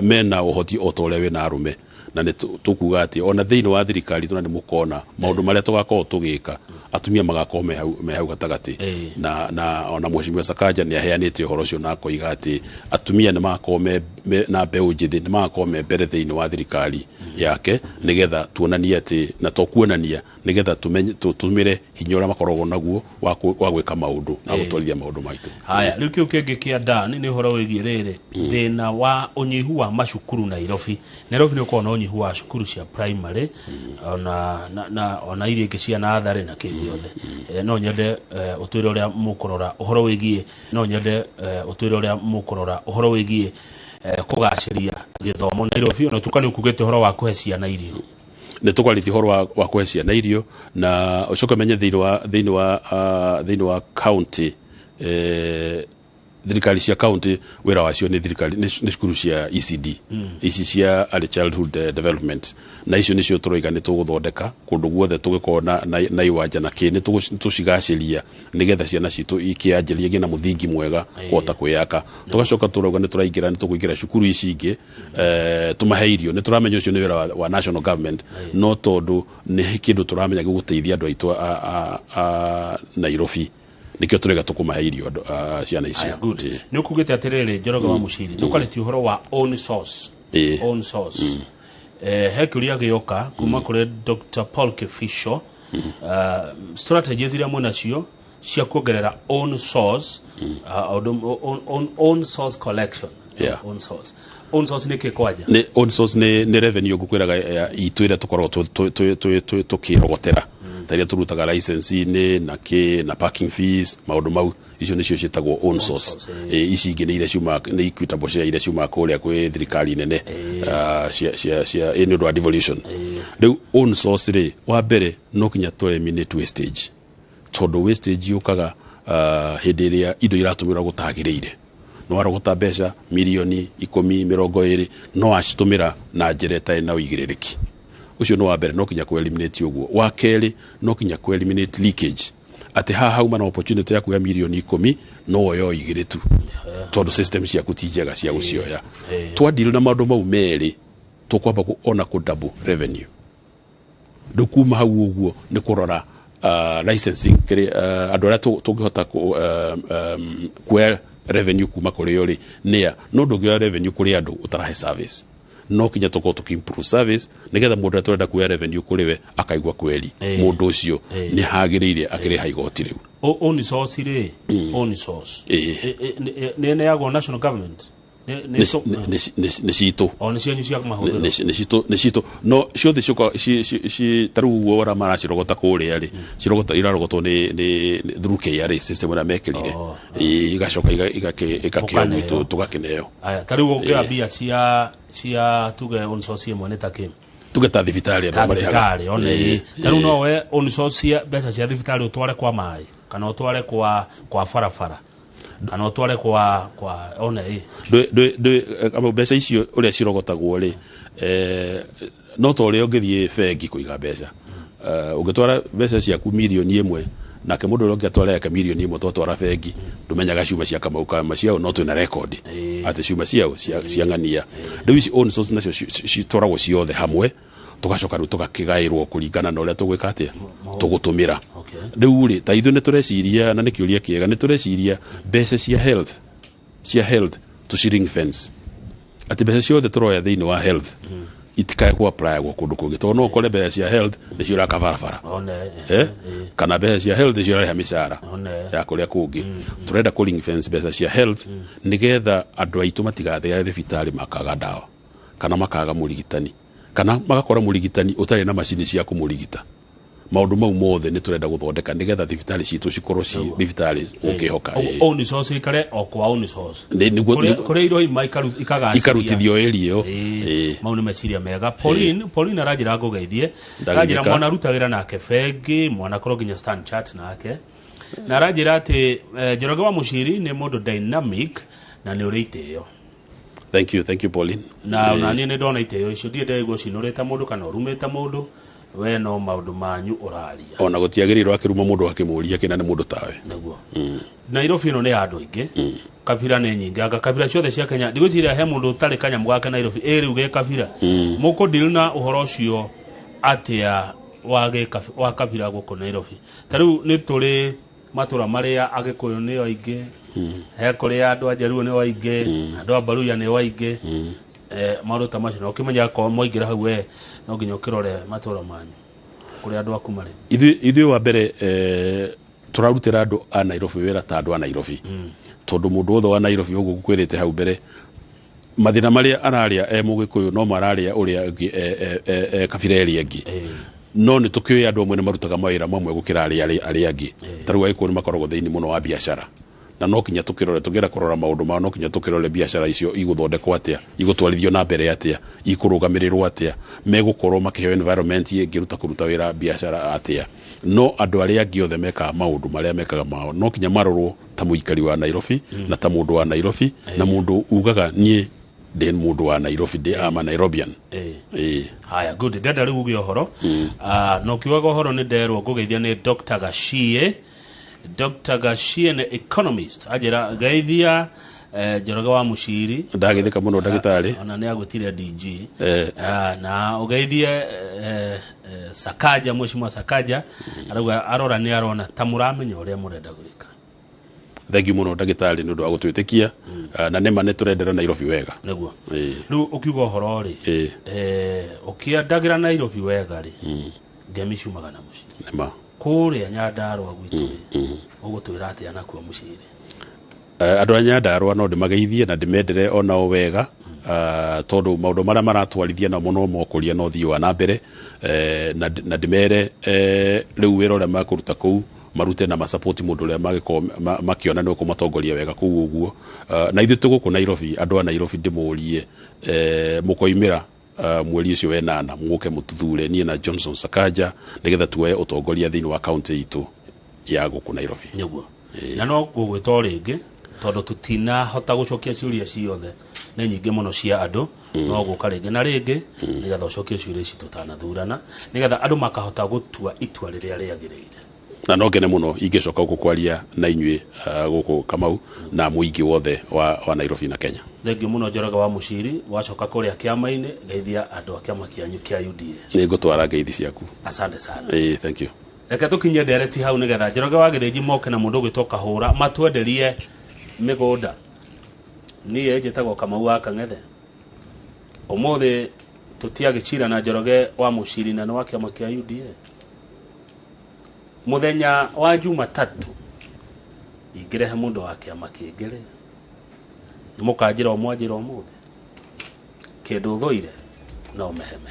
mena uhoti otore we na arume na ne tukuga ati ona thini wa thirikari tuna ni mukona maundu maria tugakorwo tugika atumia magakorwo me hau gatagati na ona Mheshimiwa Sakaja ni aheanite uhoro ucio na koiga ati atumia ni makorwo na mbeu njithi ni makorwo me mbere thini wa thirikari yake nigetha tuonanie ati na tokuonania nigetha tumire hinya uria makoragwo naguo wa gwika maundu na gutwarithia maundu maitu. Haya riu kiu kingi kia Dan ni uhoro wigie riri thina wa unyihu wa macukuru Nairobi ni ukorwo unyihu wa cukuru cia primary ona iria ingi cia nathari na kigiothe no nyende utwire uria mukurora uhoro wigie kugaciria githomo Nairobi ona tukani ukugete uhoro wa kuhe ciana irio ne to quality horo wa kwecia na irio na ucoka menye thini wa county thirikari cia county wira wacio ni thirikari ni cukuru cia ECD ici cia early childhood development na icio nicio turoiga ni tuguthondeka kundu guothe tugikona na iwanja na kini tucigaciria nigetha ciana citu ikianjiria ngina muthingi mwega kwota kwiyaka tugacoka turauga ni turaingira ni tukuingira cukuru ici ingi tumahe irio ni turamenya ucio ni wira wa national government no tondu ni kindu turamenya guteithia andu aitu a Nairobi nikio turega tukumahe irio ciana icio ni ukugite atiriri Njoroge wa Muciri ni quality horo wa own source hekuria gioka kuma kure Dr. Paul Kifisho strategies iria mwana cio cia kuongerera own source own source collection own source ni kikwaja ni own source ni revenue gukwiraga itwire tukorwo tukirogotera taria turutaga license ni na parking fees maundu mau icio nicio citagwo own source ici ingĩ nĩ iria ciuma nĩ equitable share iria ciuma kũrĩa kwĩ thirikari nene cia nĩ ũndũ wa devolution rĩu own source rĩ wa mbere no kinya tũ eliminate wastage tondũ wastage yũkaga hĩndĩ ĩrĩa indo iratũmĩrwo gũtagĩrĩire no arogota mbeca milioni 10-20 no acitũmĩra na njĩra ĩtarĩ na ũigĩrĩrĩki ucio no wa mbere no kinya ku eliminate uguo wa keri no kinya ku eliminate leakage ate hauma na opportunity ya kuya milioni 10 no yo igiretu tondu system cia kutijega cia gucioya twa deal na maundu mau meri tukwamba kuona ku double revenue ndukuma hau uguo ni kurora licensing kiri andu aria tungihota ku revenue kuma kuri yori nia no ndugio revenue kuri andu utarahe service no kinya toko tukimprove service nigetha mundu atwenda kuya revenue kuriwe akaigwa kweli mundu ucio ni hagiriire akiri haigoti riu own source ri own source ne yago national government ne cito on cio nyucia mahũthĩro ne cito no ciothe ci taru wora mara cirogota kuria ri cirogota irarogotwo ni through KRA system ĩrĩa mekĩrire igacoka igakĩomitwo tugakineo aya taru gũkĩa bia cia tuge on source ĩmwe nĩ takĩ tugeta thibitari andũ marĩhaga one taru no we on source mbeca cia thibitari utware kwa maĩ kana utware kwa barabara kana utware kwa one amo mbeca icio uria cirogotagwo ri no to uri ungithie bengi kuiga mbeca ungitwara mbeca ciaku milioni 1 na ke mundu uri ungitwara ka milioni 1 twatwara bengi ndumenyaga ciuma cia kamauka maciao no twina record ati ciuma ciao cia ngania riu ici own source nacio citwaragwo ciothe hamwe tugacoka ru tugakigairwo kuringana na uria tugwika atia tugutumira riu ri ta ithu ni tureciria na nikiuria kiega ni tureciria mbeca cia health to shilling fence ati mbeca ciothe turoya thiini wa health itikae ku apply gwa kundu kungi to no kole mbeca cia health ni ciura kabarabara kana mbeca cia health ciura mishara ya kuria kungi turenda ku ring fence mbeca cia health nigetha andu aitu matigathe thibitari makaga dawa kana makaga murigitani kana magakora murigitani utari na macini cia kumurigita maundu mau mothe ni turenda guthondeka nigetha thibitari citu cikorwo ci thibitari ukihoka own source ikare o kwa own source kore iro imaikaru ikarutithio elio mau ni meciria mega Pauline arajira ngogeithie arajira mwana ruta wira nake bengi mwana koro ginya stand chat nake na arajira ati Njoroge wa Muciri ni mundu dynamic na ni uriteyo. Thank you Pauline. Na ni ndona iteyo icio ndiende gucinurita mundu kana urumita mundu we no maundu manyu uraria ona gutiagirirwo akiruma mundu akimuria kina ni mundu tawe naguo Nairobi no ni andu ingi kabira ni nyingi anga kabira ciothe cia Kenya ndigutiria he mundu utari kanya mwake Nairobi riu ge kabira muko deal na uhoro ucio atia wa kabira guko Nairobi tariu ni turi matura maria agikuyu ni oingi he kuri andu ajaruo ni oingi andu abaruya ni oingi maru tamasha no kimenya ko moigira hau we no nginya kirore matura manyu kuri andu akumare ithui wa mbere turarutira andu a Nairobi wera ta andu a Nairobi tondu mundu wothe wa Nairobi ugu gukwirite hau mbere mathina maria araria mugikuyu no mararia uria kabira eri angi no ni tukioya andu amwe ni marutaga mawira mamwe gukira aria angi taru wa ikoni makoragwo thiini muno wa biashara na no kinya tukirore tugera kurora maundu ma no kinya tukirore biashara icio iguthondekwo atia igutwarithio na mbere atia ikurugamiriro atia megukorwo makiheo environment ingiruta kuruta wira biashara atia no andu aria angi othe meka maundu maria mekaga mao no kinya marorwo ta muikari wa Nairobi na ta mundu wa Nairobi na mundu ugaga nie ndi mundu wa Nairobi ndi ama Nairobian haya good dada riu gyo horo no kiwaga horo ni nderwo ngugeithia ni Dr. Gashie ni economist ajira gaithia Njoroge wa Muciri ndagithika muno ndagitari ona ni agutire DG na ugeithie Sakaja Mheshimiwa Sakaja arora ni arona tamuramenya uria murenda gwika. Thank you muno ndagitari ni undu wa gutwitikia na nema ne turendera Nairobi wega niguo riu ukiuga horo ri ukiandagira Nairobi wega ri ngemi ciumaga na mucii nema kuria Nyandarua gwitu ugutwira atia nakuo Muciri andu a Nyandarua no ndimageithie na ndimendere ona o wega tondu maundu maria maratwarithia na muno mokuria no thio wa na mbere na ndimere riu wira uria makuruta kuu marute na support mundu uria makiona no kumatongoria wega kuu uguo na ithu tuguku Nairobi andu a Nairobi ndimurie mukoimira mweri ucio we 8 muke mututhure nie na Johnson Sakaja nigetha tuwe utongoria thini wa county itu ya guku Nairobi niguo na no gugwito ringi tondu tutina hota gucokia ciuria ciothe ni nyingi muno cia andu no guka ringi na ringi nigetha ucokie ciuria ici tutanathurana nigetha andu makahota gutua itua riria riagirire na no ngene muno ingicoka gukwaria na inyue guku Kamau na muingi wothe wa Nairobi na Kenya. Thengi muno Njoroge wa Muciri wacoka kuria kiama-ini geithia andu a kiama kianyu kia UDA ni ngutwara ngeithi ciaku. Asante sana. Thank you. Reke tukinye ndereti hau nigetha Njoroge wa Githinji moke na mundu gwitoka hura matwenderie migunda ni njitagwo Kamau wa Kang'ethe umuthi tutiagicira na Njoroge wa Muciri na wa kiama kia UDA muthenya wa Jumatatu igirehe mundu wa kiama kingire ni mukanjira omwanjira omuthe kindu thoire no meheme